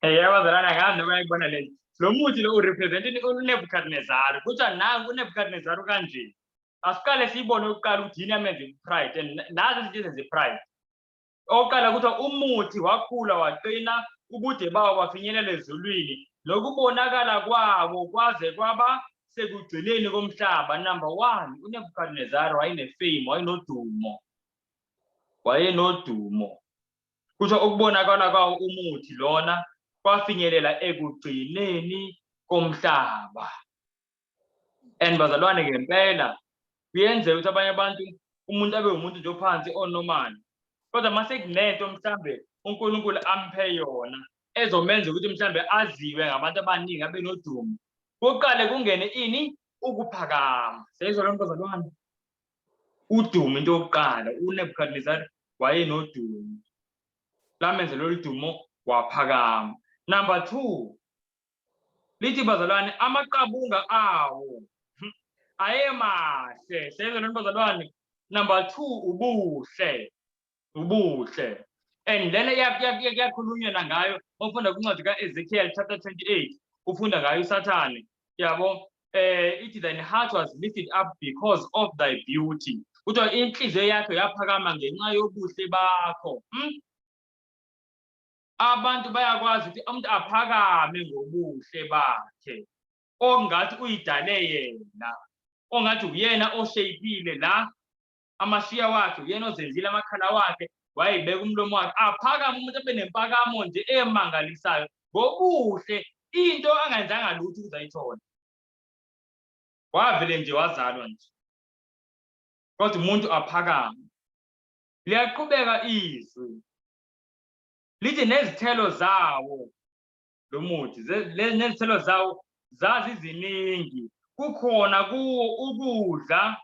Yabazalwane angazi noma yayibona le. Lo muthi lo urepresenta uNebukadnezar. Kuthiwa nangu uNebukadnezar kanje. Asiqale siyibone ukuqala ukuthi yini amenza ipride and nazi izinto ezenza oqala kuthiwa umuthi wakhula waqina, ubude bawo bafinyelela ezulwini, lokubonakala kwawo kwaze kwaba sekugcineni komhlaba. Number 1, uNebukadnezar wayenefame, wayenodumo. Kuthiwa ukubonakala kwawo umuthi lona kwafinyelela ekugcineni komhlaba. And bazalwane ngempela kuyenzeka ukuthi abanye abantu umuntu abe umuntu nje ophansi onormal, kodwa mase kunento mhlambe uNkulunkulu amphe yona ezomenza ukuthi mhlambe aziwe ngabantu abaningi abe nodumo, kuqale kungene ini ukuphakama. Seyizwa lo bazalwane, udumo into yokuqala. uNebukadnezar wayenodumo, lamenze lolu dumo waphakama. Number 2, lithi bazalwane amaqabunga awo ayemahle. Seyizwa lo bazalwane. Number 2, ubuhle. And then yakhulunywa nangayo ufunda kwincwadi kaEzekiel chapter 28, ufunda ngayo uSathane. Yabo ithi thine heart was lifted up because of thy beauty. Kuthiwa inhliziyo yakho yaphakama ngenxa yobuhle bakho. Abantu bayakwazi ukuthi umuntu aphakame ngobuhle bakhe, ongathi uyidale yena, ongathi uyena oshayipile la amashiya wakhe, uyena ozenzile amakhala wakhe, wayibeka umlomo wakhe, aphakame umuntu abe nempakamo nje emangalisayo ngobuhle, into angenzanga lutho uzayithola. Wavele nje wazalwa nje, kodwa umuntu aphakame. Liyaqhubeka izwi lithi nezithelo zawo lo muthi, nezithelo zawo zaziziningi, kukhona kuwo ukudla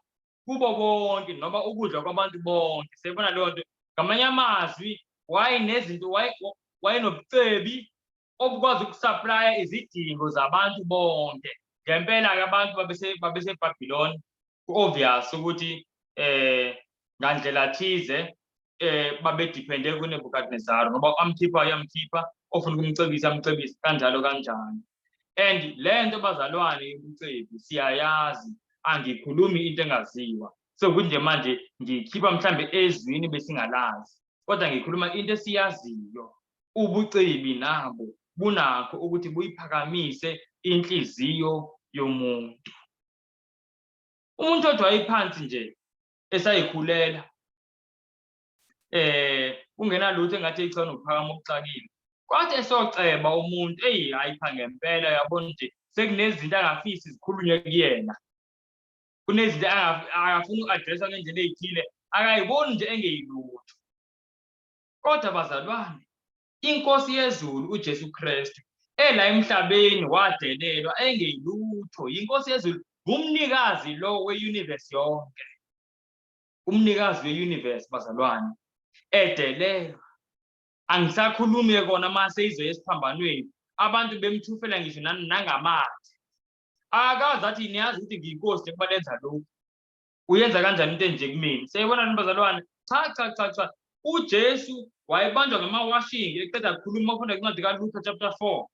kubo bonke, noma ukudla kwabantu bonke. Siyabona leyo nto. Ngamanye amazwi wayenezinto, wayenobucebi obukwazi ukusuplya izidingo zabantu bonke. Ngempela-ke abantu babeseBhabhiloni, ku-obvious ukuthi ngandlela thize babe depende kuNebukadnezar ngoba amkhipha yamkhipha ofuna ukumcebisa amcebisa kanjalo kanjani. And lento bazalwane ubucebi siyayazi angikhulumi into engaziwa. So kunje manje ngikhipha mhlambe ezwini besingalazi kodwa ngikhuluma into esiyaziyo. Ubucebi nabo bunakho ukuthi buyiphakamise inhliziyo yomuntu. Umuntu odwa ayiphansi nje esayikhulela kungenalutho engathi echona ukuphakama okuxakile. Kwathi esoceba umuntu ayipha ngempela yabona nje sekunezinto angafisi zikhulunywe kuyena. Kunezinto akafuna uku-addressa ngendlela eyithile akayiboni nje engeyilutho. Kodwa bazalwane inkosi yezulu uJesu Kristu ela emhlabeni wadelelwa engeyilutho. Inkosi yezulu umnikazi lo we-universe yonke. Umnikazi we-universe bazalwane edelelwa. Angisakhulumi kona mase izwe esiphambanweni abantu bemthufela ngisho nangamathe. Akazi athi niyazi ukuthi ngiyinkosi kuba lenza lokhu. Uyenza kanjani into enje kumina? Seyibona bazalwane cha. uJesu wayebanjwa ngamawashing eqeda ukukhuluma ufunda incwadi kaLuka chapter 4.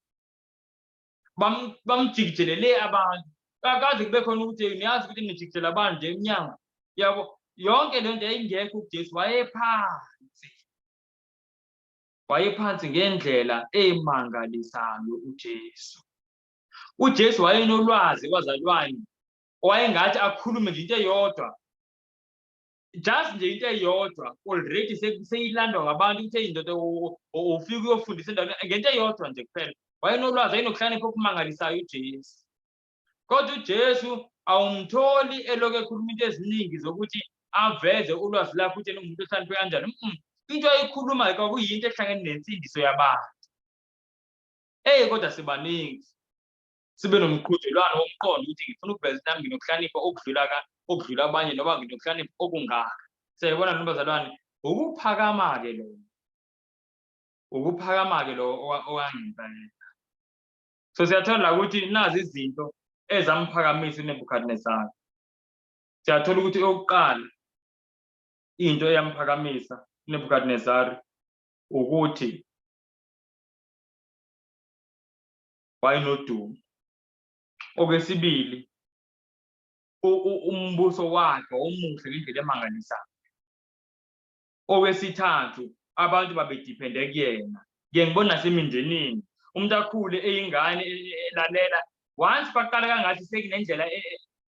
Bamjikijelele abantu. Akazi kube khona ukuthi niyazi ukuthi nijikijela abantu nje eminyango. Yabo yonke lento yayingekho uJesu wayephansi ngendlela emangalisayo uJesu. uJesu wayenolwazi kwazalwane wayengathi akhulume nje into eyodwa. Just nje into eyodwa already seyilandwa ngabantu ukuthi indoda ufika uyofundisa endaweni ngento eyodwa nje kuphela. Wayenolwazi ayinokuhlakanipha okumangalisayo uJesu. Kodwa uJesu awumtholi elokhu ekhuluma into eziningi zokuthi aveze ulwazi lakhe ukuthi umuntu ohlakaniphe kanjani. Into ayikhuluma kwakuyinto ehlangene nensindiso yabantu. Kodwa sibaningi sibe nomqhudelwano womqondo ukuthi ngifuna ukuveza nami nginokuhlakanipha okudlula abanye noma nginokuhlakanipha okungaka. Siyabona nobazalwane ukuphakama-ke lo owangempela. So siyathola ukuthi nazi izinto ezamphakamisa uNebukadnezar. Siyathola ukuthi okokuqala into eyamphakamisa uNebukadnezar ukuthi wayenodumo. Okwesibili umbuso wakhe omuhle ngendlela emangalisayo. Okwesithathu abantu babedepende kuyena. Ngiyengibona nasemindenini umuntu akhule eyingane elalela once baqala kangathi sekunendlela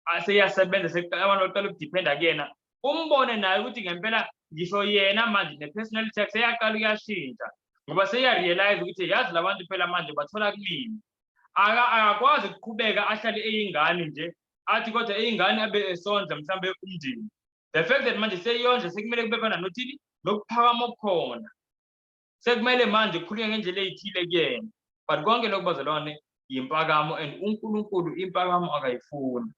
aseyasebenza abantu baqala ukudependa kuyena. Umbone naye ukuthi ngempela ngisho yena manje ne-personality yakhe seyaqala uyashintsha ngoba seyarealize ukuthi yazi labantu phela manje bathola kumina. Akakwazi ukuqhubeka ahlale eyingane nje athi kodwa eyingane abe esondla mhlambe umndeni. The fact that manje seyiyonje sekumele kube khona nothini nokuphakama okukhona. Sekumele manje kukhulunywe ngendlela eyithile kuyena. But konke lokho bazalwane yimpakamo and uNkulunkulu impakamo akayifuni.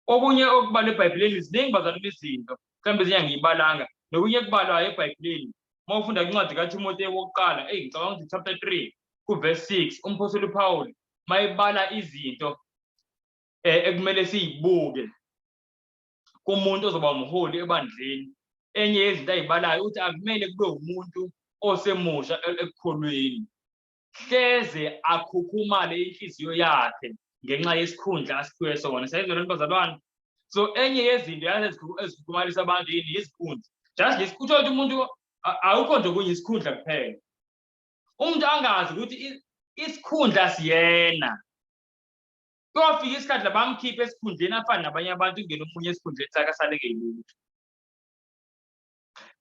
Okunye okubala eBhayibhelini ziningi bazalwane izinto mhlambe ezinye ngiyibalanga nokunye kubalwayo eBhayibhelini. Mawufunda incwadi kaTimoteyu wokuqala ngicabanga ukuthi chapter 3 kuverse 6 umpostoli uPaul mayibala izinto ekumele siyibuke kumuntu ozoba umholi ebandleni. Enye yezinto ayibalayo uthi akumele kube umuntu osemusha ekukholweni. Hleze akhukhumale inhliziyo yakhe ngenxa yesikhundla asiphiwe sona. Sayizona bazalwane. So enye yezinto ezikhukumalisa abantu yini isikhundla. Just ngesikuthi umuntu awukho nje kunye isikhundla kuphela. Umuntu angazi ukuthi isikhundla siyena. Kofika isikhathi labamkhipha esikhundleni afana nabanye abantu kungena omunye esikhundleni sakhe asaleke yilutho.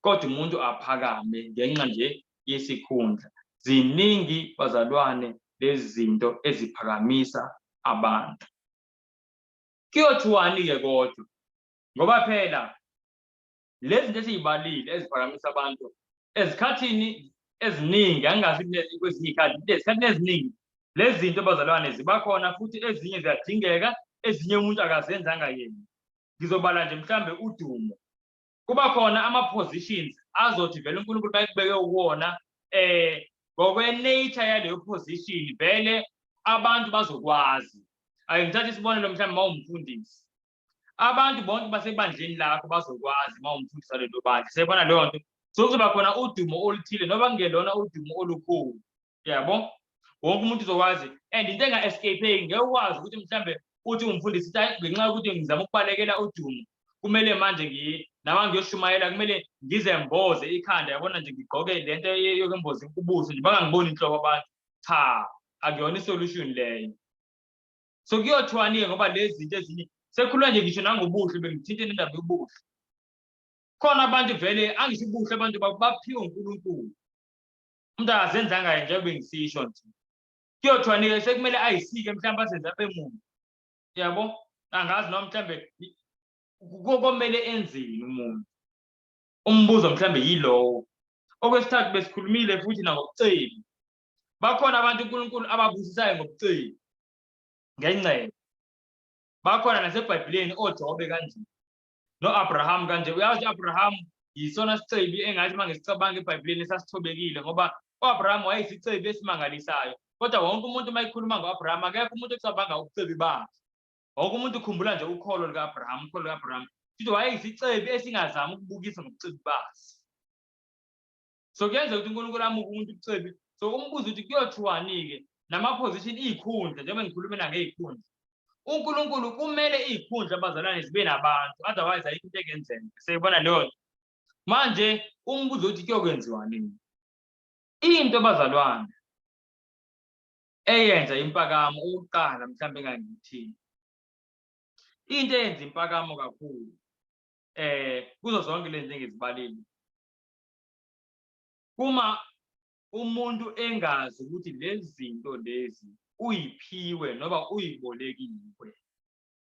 Kodwa umuntu aphakame ngenxa nje yesikhundla. Ziningi bazalwane lezi zinto eziphakamisa abantu. Kuyothiwani-ke kodwa ngoba phela lezi zinto eziyibalile eziphakamisa abantu ezikhathini eziningi angazi kwezinye izikhathi ezikhathini eziningi lezi zinto bazalwane ziba khona futhi ezinye ziyadingeka ezinye umuntu akazenzanga yena. Ngizobala nje mhlambe udumo. Kuba khona ama-positions azothi vele uNkulunkulu bayekubeke uwona ngokwe-nature yaleyo position vele abantu bazokwazi. Ngithatha isibonelo mhlambe mawumfundisi. abantu bonke basebandleni lakho bazokwazi uma umfundisi walelo bandla. Siyabona leyo nto. So kuzoba khona udumo oluthile noba kungelona udumo olukhulu. Yabo? Wonke umuntu uzokwazi. And into enga-escape-eki ngeke ukwazi ukuthi mhlambe uthi umfundisi ngenxa yokuthi ngizama ukubalekela udumo. Kumele manje nama ngiyoshumayela kumele ngizemboze ikhanda yabona nje ngigqoke lento yokwemboza ubuso nje bangangiboni inhloko abantu. Cha, akuyona isolution leyo. So kuyothiwani-ke ngoba lezi zinto ezinye sekhuluma nje ngisho nangobuhle bengithinta indaba yobuhle. Khona abantu vele angisho ubuhle abantu baphiwe uNkulunkulu. Umuntu akazenzanga nje bengisisho nje. Kuyothiwani-ke sekumele ayisike mhlawumbe asenze apha emuva. Yabo? Angazi noma mhlambe komele enzini umuntu. Umbuzo mhlambe yilowo. Okwesithathu besikhulumile futhi nangobucebi. Bakhona abantu uNkulunkulu ababusisayo ngobucebi. Ngencebo. Bakhona naseBhayibhelini oJobe kanje. No-Abraham kanje. Uyazi u-Abraham yisona sicebi engathi uma ngisicabanga eBhayibhelini sasithobekile ngoba u-Abraham wayeyisicebi esimangalisayo. Kodwa wonke umuntu uma ekhuluma ngo-Abraham akekho umuntu ocabanga ubucebi bakhe. Wonke umuntu ukhumbula nje ukholo luka-Abraham, ukholo luka-Abraham. Futhi wayeyisicebi esingazami ukubukisa ngobucebi bakhe. So kuyenzeka ukuthi uNkulunkulu amuke umuntu ubucebi. So umbuzo ukuthi kuyothiwani-ke nama-position iy'khundla njengoba ngikhulume ngey'khundla. uNkulunkulu kumele iy'khundla abazalwane zibe nabantu, otherwise ayikho into engenzeka. Siyibona leyo nto. Manje umbuzo uthi kuyokwenziwa nini? Into abazalwane eyenza impakamo ukuqala mhlawumbe engangithini. Into eyenza impakamo kakhulu kuzo zonke lezi zinto engizibalile. Uma umuntu engazi ukuthi lezi zinto lezi uyiphiwe noma uyibolekiwe.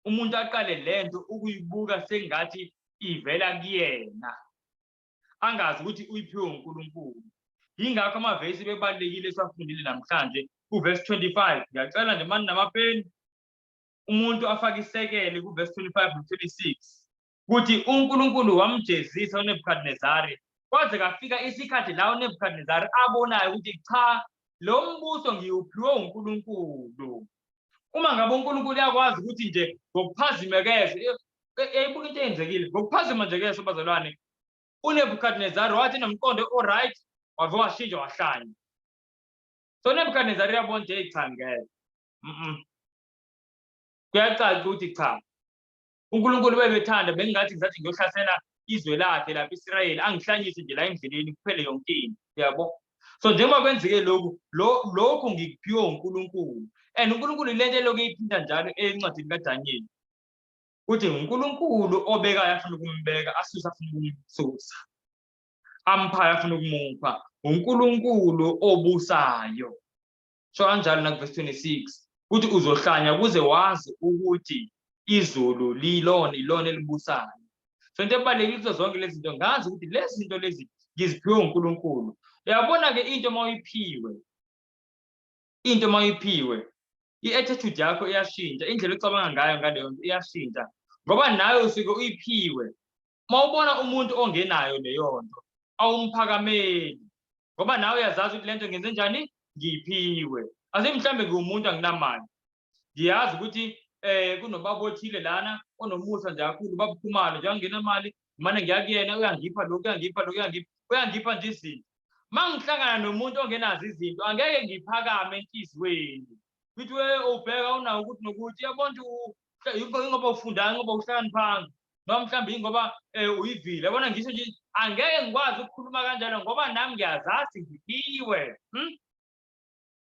Umuntu aqale lento ukuyibuka sengathi ivela kuyena. Angazi ukuthi uyiphiwe uNkulunkulu. Yingakho amavesi bebalekile esiwafundile namhlanje kuverse 25. Ngiyacela nje manje namapeni umuntu afake isekele kuverse 25 no-26 ukuthi uNkulunkulu wamjezisa uNebukadnezari kwaze kafika isikhathi la uNebukadnezari abonayo ukuthi cha lo mbuso ngiwuphiwe uNkulunkulu. Uma ngabe uNkulunkulu yakwazi ukuthi nje ngokuphazimekeza eyibuka into eyenzekile ngokuphazima nje keso bazalwane uNebukadnezari wathi nomqondo oright wave washintsha wahlanya. So uNebukadnezari yabona nje cha ngeke. Kuyacaca ukuthi cha uNkulunkulu bebethanda bengathi ngizathi ngiyohlasela izwe lakhe lapha Israyeli angihlanyise nje la endleleni kuphele yonke into. Yabo? So njengoba kwenzeke lokhu ngikuphiwe uNkulunkulu. And uNkulunkulu lento lokho iphinda njalo encwadini kaDaniel. Uthi uNkulunkulu obekayo afuna ukumbeka, asusa afuna ukumsusa. Amphayo afuna ukumupha. uNkulunkulu obusayo. So kanjalo na verse 26 uthi uzohlanya kuze wazi ukuthi izulu ilona elibusayo. So into ebalekile kuzo zonke lezi zinto ngazi ukuthi lezi zinto lezi ngiziphiwe uNkulunkulu. Uyabona ke into mawuyiphiwe i-attitude yakho iyashintsha, indlela ocabanga ngayo ngaleyo nto iyashintsha ngoba nawe usuke uyiphiwe. Mawubona umuntu ongenayo leyo nto awumphakameli ngoba nawe uyazazi ukuthi lento ngenze njani ngiyiphiwe. Mhlawumbe ngumuntu anginamali, ngiyazi ukuthi kunobaba othile lana onomusa nje kakhulu babukhumalo nje angenamali manje ngiyakuyena uyangipha lokhu uyangipha nje izinto. Mangihlangana nomuntu ongenazo izinto angeke ngiphakame enhlizweni ukuthi ubheka unawo ukuthi nokuthi yabona ingoba ufundanga ngoba uhlakaniphanga noma mhlawumbe ingoba uyivile. Yabona ngisho nje angeke ngikwazi ukukhuluma kanjalo ngoba nami ngiyazazi ngiphiwe.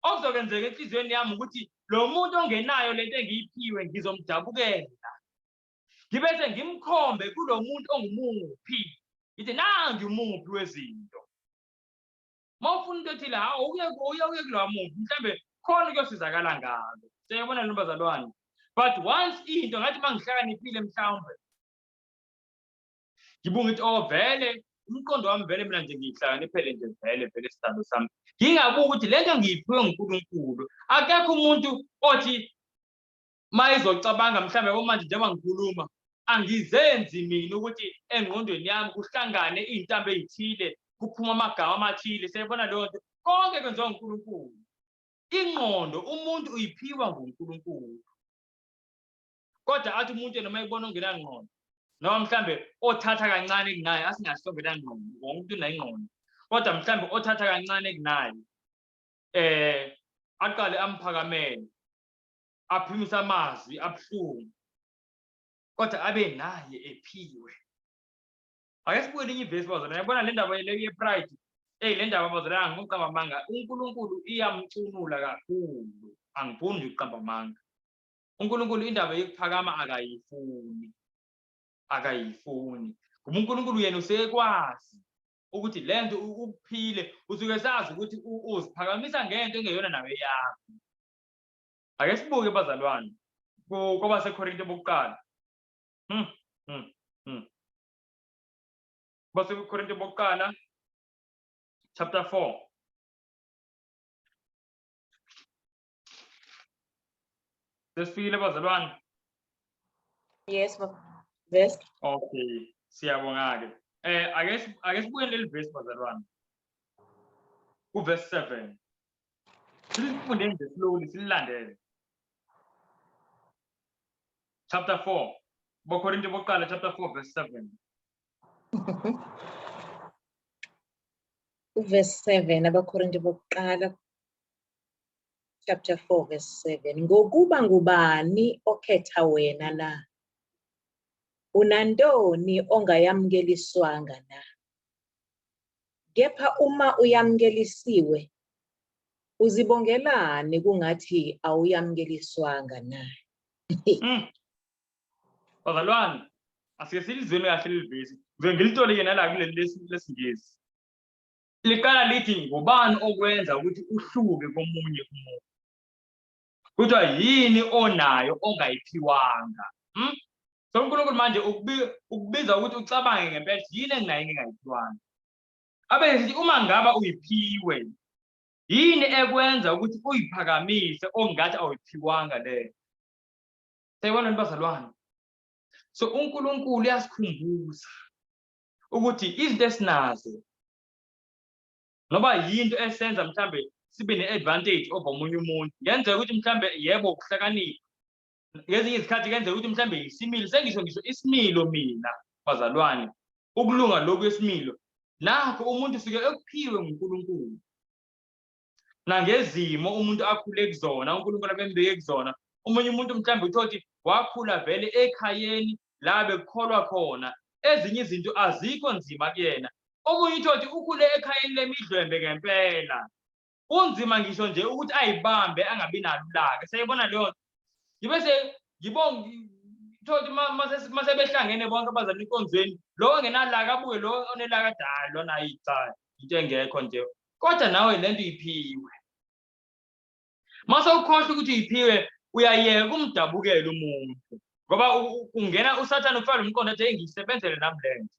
Okuzokwenzeka enhlizweni yami ukuthi lo muntu ongenayo lento engiyiphiwe ngizomdabukela. Ngibese ngimkhombe kulo muntu ongumuphi. Ngithi nangi umuphi wezinto. Mawufuna into ethile uye kulowa muntu mhlawumbe khona kuyosizakala ngalo. Siyabona nobazalwane. But once into ngathi mangihlakaniphile mhlawumbe ngibunga ukuthi vele umqondo wami vele mina nje ngihlakaniphele nje vele isithando sami. Ngingabuka ukuthi lento ngiyiphiwe uNkulunkulu. Akekho umuntu othi mayizocabanga mhlawumbe manje njengoba ngikhuluma angizenzi mina ukuthi engqondweni yami kuhlangane izintambo ezithile kuphuma amagama amathile. Siyabona leyo nto konke kwenziwa uNkulunkulu. Ingqondo umuntu uyiphiwa nguNkulunkulu. kodwa athi umuntu noma ibona ongena ngqondo noma mhlambe othatha kancane kunaye asingasho ngena ngqondo wonke umuntu unayingqondo kodwa mhlambe othatha kancane kunaye aqale amphakamele aphimisa amazwi abhlungu kodwa abe naye ephiwe ake sibuye linye ivesi bazalwane yabona le ndaba le ye-pride le ndaba bazalwane ngokuqamba amanga uNkulunkulu iyamcunula kakhulu angifuni ukuqamba amanga uNkulunkulu indaba yokuphakama akayifuni ngoba uNkulunkulu yena usekwazi ukuthi lento ukuphile usuke sazi ukuthi uziphakamisa ngento engeyona nawe yakho ake sibuke bazalwane ngoba seKorinte bokuqala base Korinte bokuqala chapter 4 sesifikile bazalwane Yes, verse. okay siyabonga ke ake sibuke leli verse bazalwane ku verse 7 sifunde nje slowly silandele chapter 4 boKorinte bokuqala chapter 4 verse 7 Verse 7, abaKorinte bokuqala chapter 4 verse 7. Ngokuba ngubani okhetha wena na? Unandoni ongayamukeliswanga na? Kepha uma uyamukelisiwe, uzibongelani kungathi awuyamukeliswanga na? bazalwane asike silizweni kahle leli verse ngilitole yena la kuleli lesingisi liqala lithi ngubani okwenza ukuthi uhluke komunye umuntu kuthiwa yini onayo ongayiphiwanga so uNkulunkulu manje ukubiza ukuthi ucabange ngempela yini enginayo engingayiphiwanga abe sithi uma ngaba uyiphiwe yini ekwenza ukuthi uyiphakamise ongathi awuyiphiwanga le sayibona bazalwane so uNkulunkulu uyasikhumbuza ukuthi izinto esinazo noba yinto esenza mhlambe sibe ne-advantage over omunye umuntu ngenzeka ukuthi mhlambe yebo ukuhlakanipha ngezinye izikhathi ngenzeka ukuthi mhlambe isimilo sengisho isimilo mina bazalwane ukulunga lokhu esimilo nakho umuntu usuke ekuphiwe nguNkulunkulu nangezimo umuntu akhule kuzona uNkulunkulu abembeke kuzona omunye umuntu mhlambe uthi wakhula vele ekhayeni la bekukholwa khona ezinye izinto azikho nzima kuyena okunye uthi ukhule ekhayeni lemidlwembe ngempela kunzima ngisho nje ukuthi ayibambe angabi nalo ulaka sayibona leyo ngibese ngibonga uthi mase behlangene bonke abazalwane inkonzweni lo ngenalaka abuye lo onelaka dala lona ayicala into engekho nje kodwa nawe lento iphiwe mase ukhohle ukuthi uyiphiwe uyayeka kumdabukela umuntu ngoba ungena uSathane ufaka umqondo athi ngisebenzele nami lento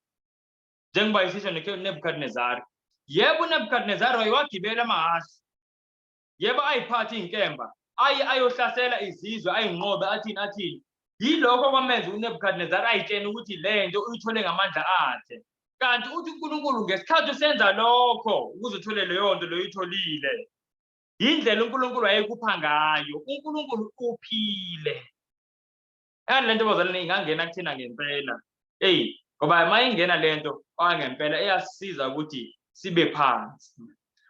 njengoba isisho neNebukadnezari yebo uNebukadnezari wayewagibela amahhashi yebo ayiphatha inkemba ayohlasela izizwe ayinqobe athini yilokho kwamenza uNebukadnezari ayitshena ukuthi lento uyithole ngamandla akhe kanti uthi uNkulunkulu ngesikhathi usenza lokho ukuze uthole leyo nto loyitholile indlela uNkulunkulu ayekupha ngayo uNkulunkulu uphile lento bazalwane ingangena kuthina ngempela ngoba mayingena lento ngempela iyasisiza ukuthi sibe phansi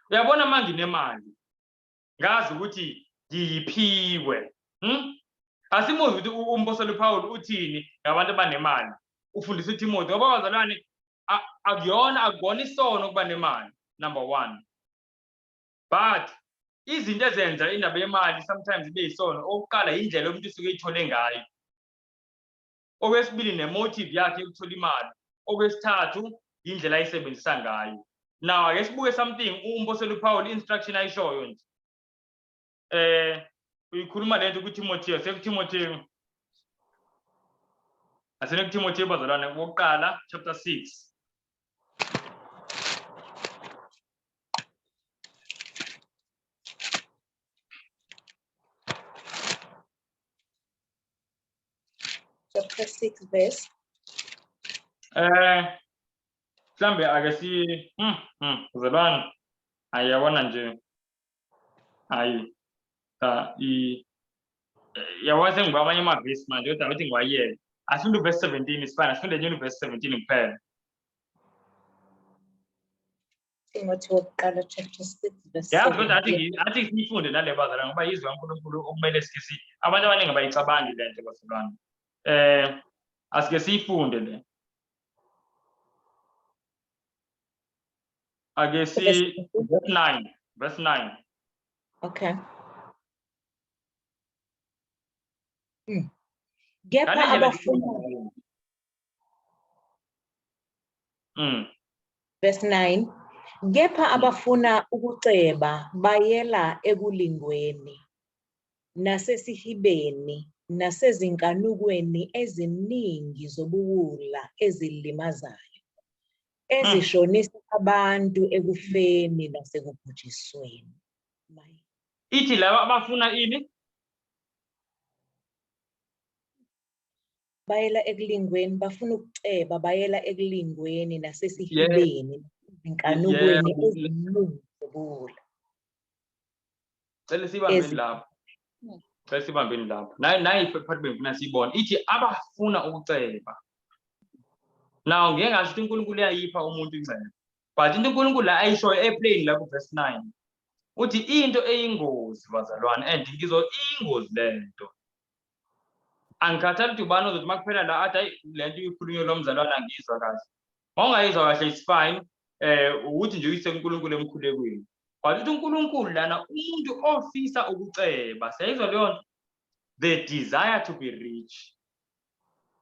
uyabona manje nginemali ngazi ukuthi ngiyiphiwe asimuzi ukuthi umpostoli uPaul uthini ngabantu abanemali ufundisa uTimothy ngoba bazalwane akuyona isono kuba nemali number 1 but izinto ezenza indaba yemali sometimes ibe yisono okuqala indlela umuntu usuke eyithole ngayo okwesibili nemotive yakhe yokuthola imali okwesithathu indlela ayisebenzisa ngayo now ake sibuke something umpostoli uPaul instruction ayishoyo nje uyikhuluma lento kuTimotheo sekuTimotheo kuTimotheo bazalwane wokuqala chapter 6 Chapter 6 verse. Mhlambe ake si bazalwane ayabona nje yawathi ngibamanye amavesi manje kodwa ukuthi ngiwayele. Asifunde verse 17 isifana, asifunde nje verse 17 kuphela. Timothy wokuqala chapter 6 verse Yazi kodwa 17. athi sifunde nale bazalwane ngoba izwi kaNkulunkulu okumele sikisi. Abantu abaningi abayicabangi le nto bazalwane. Asike siyifunde le. Ake si verse 9. Okay. Kepha abafuna verse 9. Kepha abafuna ukuceba bayela ekulingweni nasesihibeni nasezinkanukweni eziningi zobuwula ezilimazayo ezishonisa abantu ekufeni nasekubhujisweni. Ithi laba abafuna ini? Bayela ekulingweni, bafuna ukuceba bayela ekulingweni nasesihibeni nasezinkanukweni eziningi zobuwula. Cela sibambeni lapho. Cela sibambeni lapho. Nayi phakathi bengifuna siyibone. Ithi abafuna ukuceba. Now ngeke ngasho ukuthi uNkulunkulu uyayipha umuntu inceba. But into uNkulunkulu la ayishoyo eplain la ku verse 9. Uthi into eyingozi bazalwane and iyingozi lento. Angikhathali ukuthi ubani ozothi makuphela la athi lento ikhulunywe lo mzalwane angizwa kahle. Mawungayizwa kahle is fine. Ukuthi nje uyise uNkulunkulu emkhulekweni. But uthi uNkulunkulu lana umuntu ofisa ukuceba. Siyayizwa leyo nto. The desire to be rich.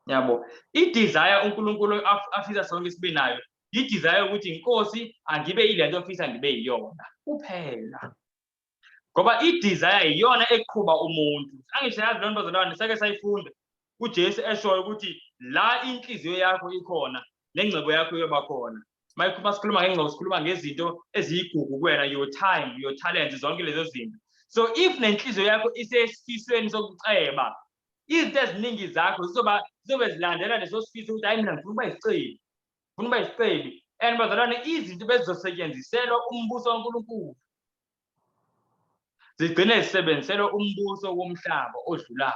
Yabo. I-desire uNkulunkulu afisa sonke sibe nayo. I-desire ukuthi inkosi angibe ilento ofisa ngibe yiyona. Kuphela. Ngoba i-desire iyona eqhuba umuntu. Angishayazi lo nto bazalwane sake sayifunda. uJesu eshoyo ukuthi la inhliziyo yakho ikhona nengcebo yakho iyoba khona. Masikhuluma ngengcebo sikhuluma ngezinto eziyigugu kuwena, your time, your talents, zonke lezo zinto. So if nenhliziyo yakho isesifisweni sokuceba, izinto eziningi zakho zizobe zilandela leso sifiso ukuthi hayi mina ngifuna ukuba yisicebi. Ngifuna ukuba yisicebi. And bazalwane izinto bezizosetshenziselwa umbuso kaNkulunkulu. Zigcine zisebenziselwa umbuso womhlaba odlulayo.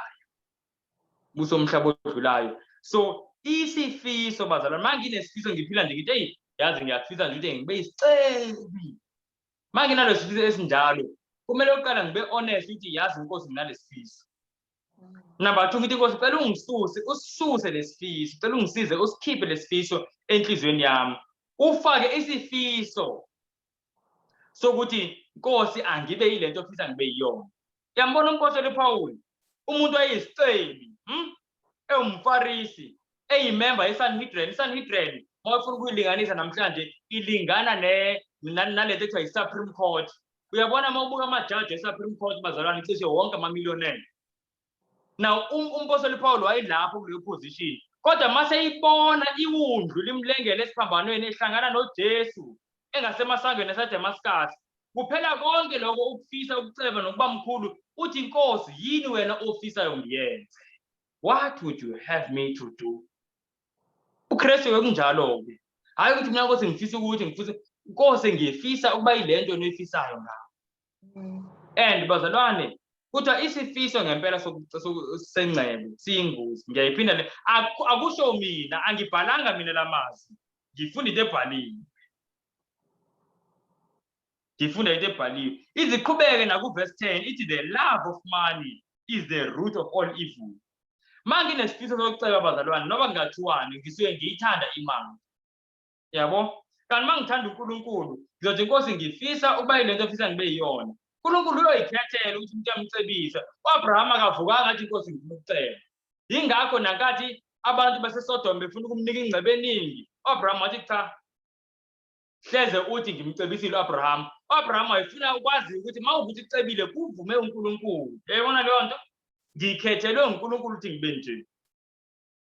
Umbuso womhlaba odlulayo. So isifiso bazalwane manje nginesifiso ngiphila nje ngithi hey yazi ngiyafisa nje ukuthi ngibe yisicebi. Manje nalo sifiso esinjalo kumele uqala ngibe honest ukuthi yazi inkosi nginalesifiso. Number 2 ngithi inkosi cela usisuse lesifiso, cela ungisize usikhiphe lesifiso enhlizweni yami. Ufake isifiso sokuthi inkosi angibe yilento ofisa ngibe yiyona. Yambona umpostoli Paul, umuntu oyisicebi, ewumfarisi, eyimember yeSanhedrin. iSanhedrin mawufuna ukuyilinganisa namhlanje ilingana nalento ekuthiwa yi-Supreme Court. Uyabona mawubuka amajaji e-Supreme Court bazalwane cishe wonke amamillionaire. Now umpostoli Paul wayelapho kuleyo position. Kodwa mase ibona iwundlu limlengele esiphambanweni ehlangana noJesu engasemasangweni esaDamascus. Kuphela konke lokho ukufisa ukuceba nokuba mkhulu uthi inkosi yini wena ofisayo ngiyenze. What would you have me to do? uKristu wekunjalo ke. Hayi ukuthi mina inkosi ngifisa ukuthi inkosi ngifisa ukuba yilento enoyifisayo ngayo. And bazalwane kuthiwa isifiso ngempela sengcebo siyingozi. Ngiyayiphinda le akusho mina angibhalanga mina lamazwi. Ngifunda into ebhaliwe. Ngifunda into ebhaliwe. Iziqhubeke naku verse 10 ithi the love of money is the root of all evil. Manje nesifiso sokuceba bazalwane noba ngathiwani ngisuke ngiyithanda imali. Yabo? Kanti mangithanda uNkulunkulu ngizothi inkosi ngifisa ukuba yilento ofisa ngibe yiyona. uNkulunkulu uyoyikhethela ukuthi umuntu amcebisa. uAbraham akavukanga athi inkosi ngifuna ukuceba. Yingakho nakathi abantu baseSodom befuna ukumnika ingcebo eningi. uAbraham wathi cha. Hleze uthi ngimcebisile uAbraham. uAbraham wayefuna ukwazi ukuthi mawukuthi ucebile kuvume uNkulunkulu. Yayibona leyo nto? Ngikhethelwe uNkulunkulu ukuthi ngibe nje.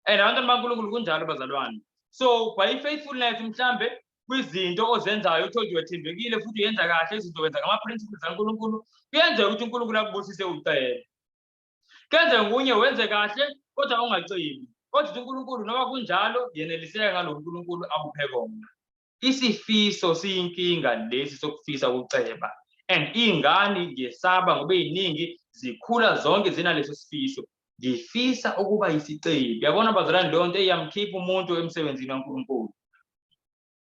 And abantwana baNkulunkulu kunjalo bazalwane. So by faithfulness mhlambe kwizinto ozenzayo uthi wethembekile futhi uyenza kahle izinto wenza ngama principles kaNkulunkulu kuyenzeka ukuthi uNkulunkulu akubusise ucela. Kuyenzeka ngunye wenze kahle kodwa ungacebi. Kodwa uNkulunkulu noba kunjalo yeneliseka ngalo uNkulunkulu akuphe kona. Isifiso siyinkinga lesi sokufisa ukuceba and ingane ngiyesaba ngoba eziningi zikhula zonke zinaleso sifiso ngifisa ukuba yisicebi yabona bazalwane leyo nto iyamkhipha umuntu emsebenzini kaNkulunkulu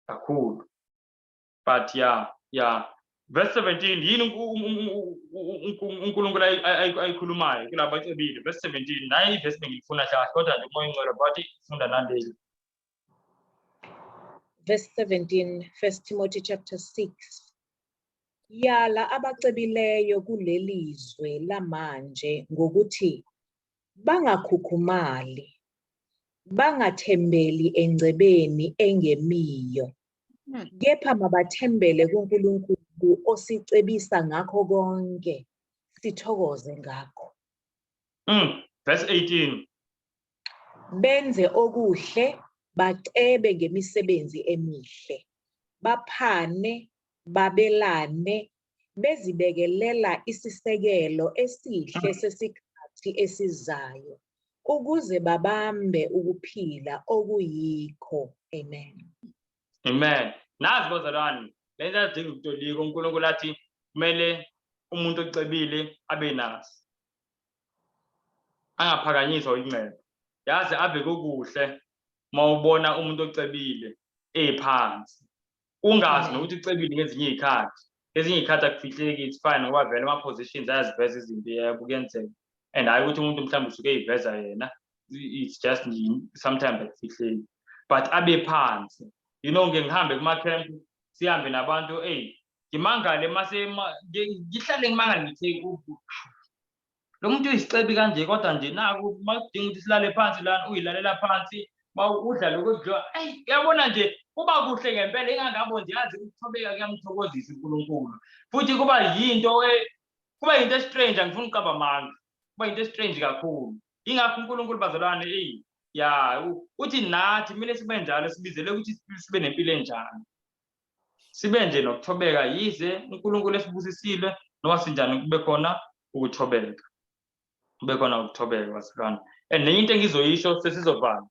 kakhulu but yeah verse 17 yini uNkulunkulu ayikhulumayo kulabacebile verse 17 nayi verse bengifuna hlahla kodwa nje umoya ingcwele bathi funda nandeli Verse 17, 1 Timothy chapter 6. Yala abacebileyo kulelizwe lamanje ngokuthi bangakhukhumali, bangathembeli engcebeni engemiyo, kepha mabathembele kuNkulunkulu osicebisa ngakho konke, sithokoze ngakho. Verse 18 Benze okuhle, bacebe ngemisebenzi emihle, baphane, babelane, bezibekelela isisekelo esihle sesikhathi esizayo, ukuze babambe ukuphila okuyikho. Amen. Amen. Nazi bazalwane, lento adinga ukutoliko uNkulunkulu athi kumele umuntu ocebile abe naso. Angaphakanyiswa ingcebo. Yazi abe kokuhle mawubona umuntu ocebile ephansi. Ungazi nokuthi ucebile ngezinye izikhathi. Ezinye izikhathi akufihleki it's fine ngoba vele ama positions ayaziveza izinto yebo kuyenzeka. And hayi ukuthi umuntu mhlawumbe usuke eyiveza yena. It's just sometimes akufihleki. But abe phansi. You know ngihambe kuma camp sihambe nabantu ngimangale mase ngihlale ngimangale ngithi lo muntu uyisicebi kanje kodwa nje naku makudinga ukuthi silale phansi lana uyilalela phansi udla lokudla uyabona nje kuba kuhle ngempela ingangabo nje yazi ukuthobeka kuyamthokozisa uNkulunkulu futhi kuba yinto strange angifuni ukuqamba amanga kuba yinto strange kakhulu ingakho uNkulunkulu bazalwane uthi nathi kumele sibe njalo sibizele ukuthi sibe nempilo enjani sibe nje nokuthobeka yize uNkulunkulu esibusisile noma sinjani kube khona ukuthobeka kube khona ukuthobeka bazalwane and nenye into engizoyisho sesizovala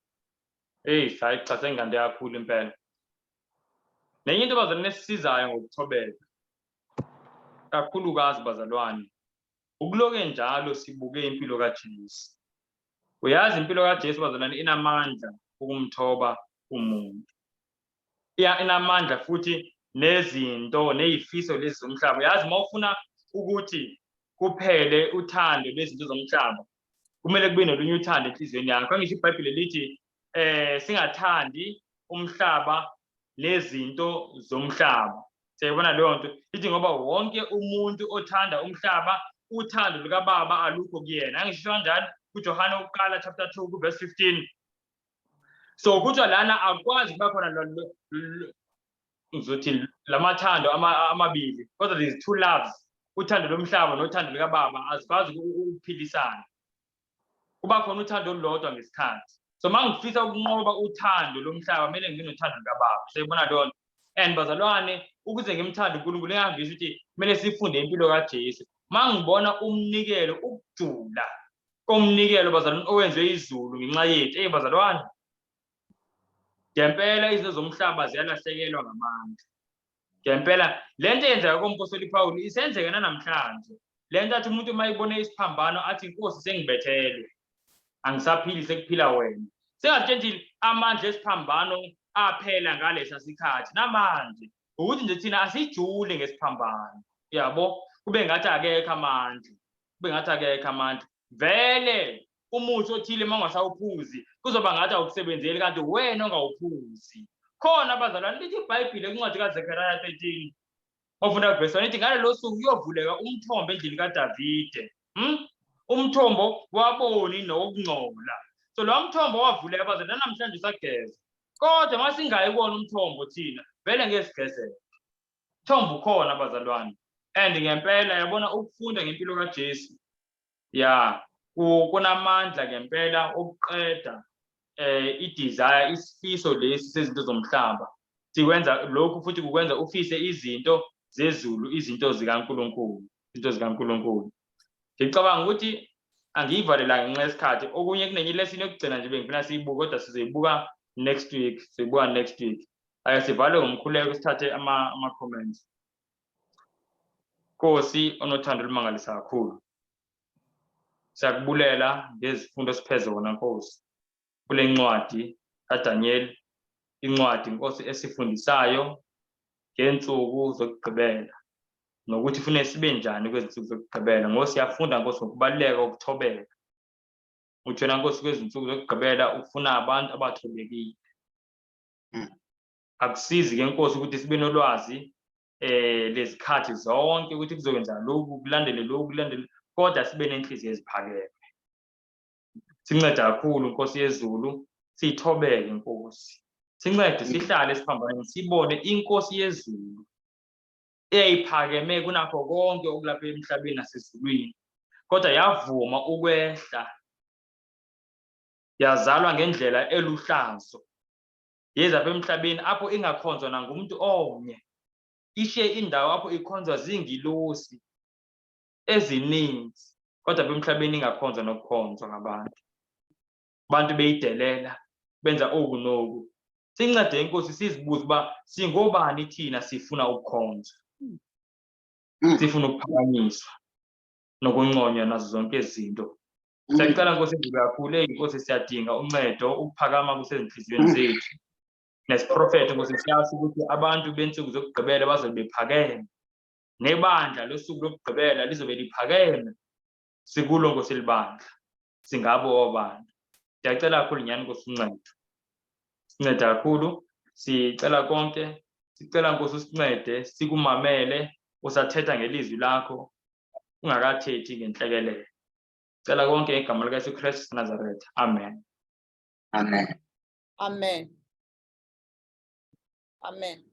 hayi cha sengande kakhulu impela nenye into bazalwane esisizayo ngokuthobeka kakhulukazi bazalwane ukuloke njalo sibuke impilo kaJesu uyazi impilo kaJesu bazalwane inamandla ukumthoba umuntu inamandla futhi nezinto nezifiso lezi zomhlaba yazi mawufuna ukuthi kuphele uthando lwezinto zomhlaba kumele kube nolunye uthando enhlizweni yakho ngisho iBhayibheli lithi singathandi umhlaba nezinto zomhlaba siyabona leyo nto lithi ngoba wonke umuntu othanda umhlaba uthando lukaBaba alukho kuyena angisho kanjani kuJohane ukuqala chapter 2 verse 15 so kuthiwa lana akwazi kuba khona ngizothi lamathando amabili kodwa there is two loves uthando lomhlaba nothando lukaBaba azikwazi ukuphilisana kuba khona uthando olulodwa ngesikhathi so mangifisa ukunqoba uthando lomhlaba kumele ngibe nothando lukaBaba siyibona leyo nto and bazalwane ukuze ngimthande uNkulunkulu ngiyavisa ukuthi kumele sifunde impilo kaJesu mangibona umnikelo ukujula komnikelo bazalwane owenziwe izulu ngenxa yethu bazalwane ngempela izinto zomhlaba ziyalahlekelwa ngamandla ngempela lento eyenzeka kompostoli Paul isenzeka namhlanje lento athi umuntu mayibone isiphambano athi inkosi sengibethele angisaphili sekuphila wena sengatshentshi amandla esiphambano aphela ngalesa sikhathi namanje ukuthi nje thina asijule ngesiphambano yabo kube ngathi akekho amandla vele umuthi othile mangasawuphuzi kuzoba ngathi awukusebenzeli kanti wena ongawuphuzi khona abazalwane lithi iBhayibheli encwadi kaZekhariya 13 ofunda verse 1 ithi ngalelo suku uyovuleka umthombo endlini kaDavide umthombo waboni nokungcola so lo mthombo wavuleka abazalwane namhlanje sageza kodwa masingayi kuona umthombo thina vele ngesigezela umthombo ukhona abazalwane and ngempela yabona ukufunda ngempilo kaJesu kunamandla ngempela okuqeda i-desire isifiso lesi sezinto zomhlaba sikwenza lokhu futhi kukwenza ufise izinto zezulu izinto zikaNkulunkulu ngicabanga ukuthi angiyivalela ngenxa yesikhathi okunye kunenye lesson yokugcina nje bengifuna siyibuke kodwa sizoyibuka next week ake sivale ngomkhuleko sithathe ama comments Nkosi onothando olumangalisa kakhulu. Siyakubulela ngezifundo siphe zona Nkosi. Kule ncwadi kaDaniel, incwadi Nkosi esifundisayo ngensuku zokugqibela. Nokuthi kufanele sibe njani kwezinsuku zokugqibela. Ngoba siyafunda Nkosi ngokubaluleka kokuthobeka. Utshela Nkosi kwezinsuku zokugqibela ufuna abantu abathobekile. Akusizi ke Nkosi ukuthi sibe nolwazi lezikhathi zonke ukuthi kuzokwenza lokhu kulandele lokhu kulandele kodwa sibe nenhliziyo eziphakeme. Sincede kakhulu Nkosi yezulu sithobeke Nkosi. Sincede sihlale siphambaneni sibone inkosi yezulu eyayiphakeme kunakho konke okulapha emhlabeni nasezulwini kodwa yavuma ukwehla yazalwa ngendlela eluhlazo yeza apha emhlabeni apho ingakhonzwa nangumuntu omnye ishiye indawo apho ikhonzwa zingilosi ezininzi kodwa apha emhlabeni ingakhonzwa nokukhonzwa ngabantu. Abantu beyidelela benza oku noku. Sincede inkosi sizibuze uba singobani thina sifuna ukukhonzwa. Sifuna ukuphakanyiswa nokunconywa nazo zonke izinto. Siyacela Nkosi kakhulu inkosi siyadinga uncedo ukuphakama kusezinhliziyweni zethu. Nesiprofethi Nkosi siyazi ukuthi abantu bensuku zokugqibela bazobe bephakeme. Nebandla losuku lokugqibela lizobe liphakeme. Sikulo Nkosi libandla. Singabo abantu. Siyacela kakhulu nyani Nkosi uncedo. Sincede kakhulu. Sicela konke. Sicela Nkosi usincede sikumamele usathetha ngelizwi lakho ungakathethi ngenhlekelele. Sicela konke ngegama likaYesu Kristu Nazareth. Amen. Amen. Amen. Amen.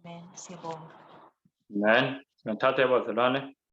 Amen. Sibonga. Amen. Singathatha abazalwane.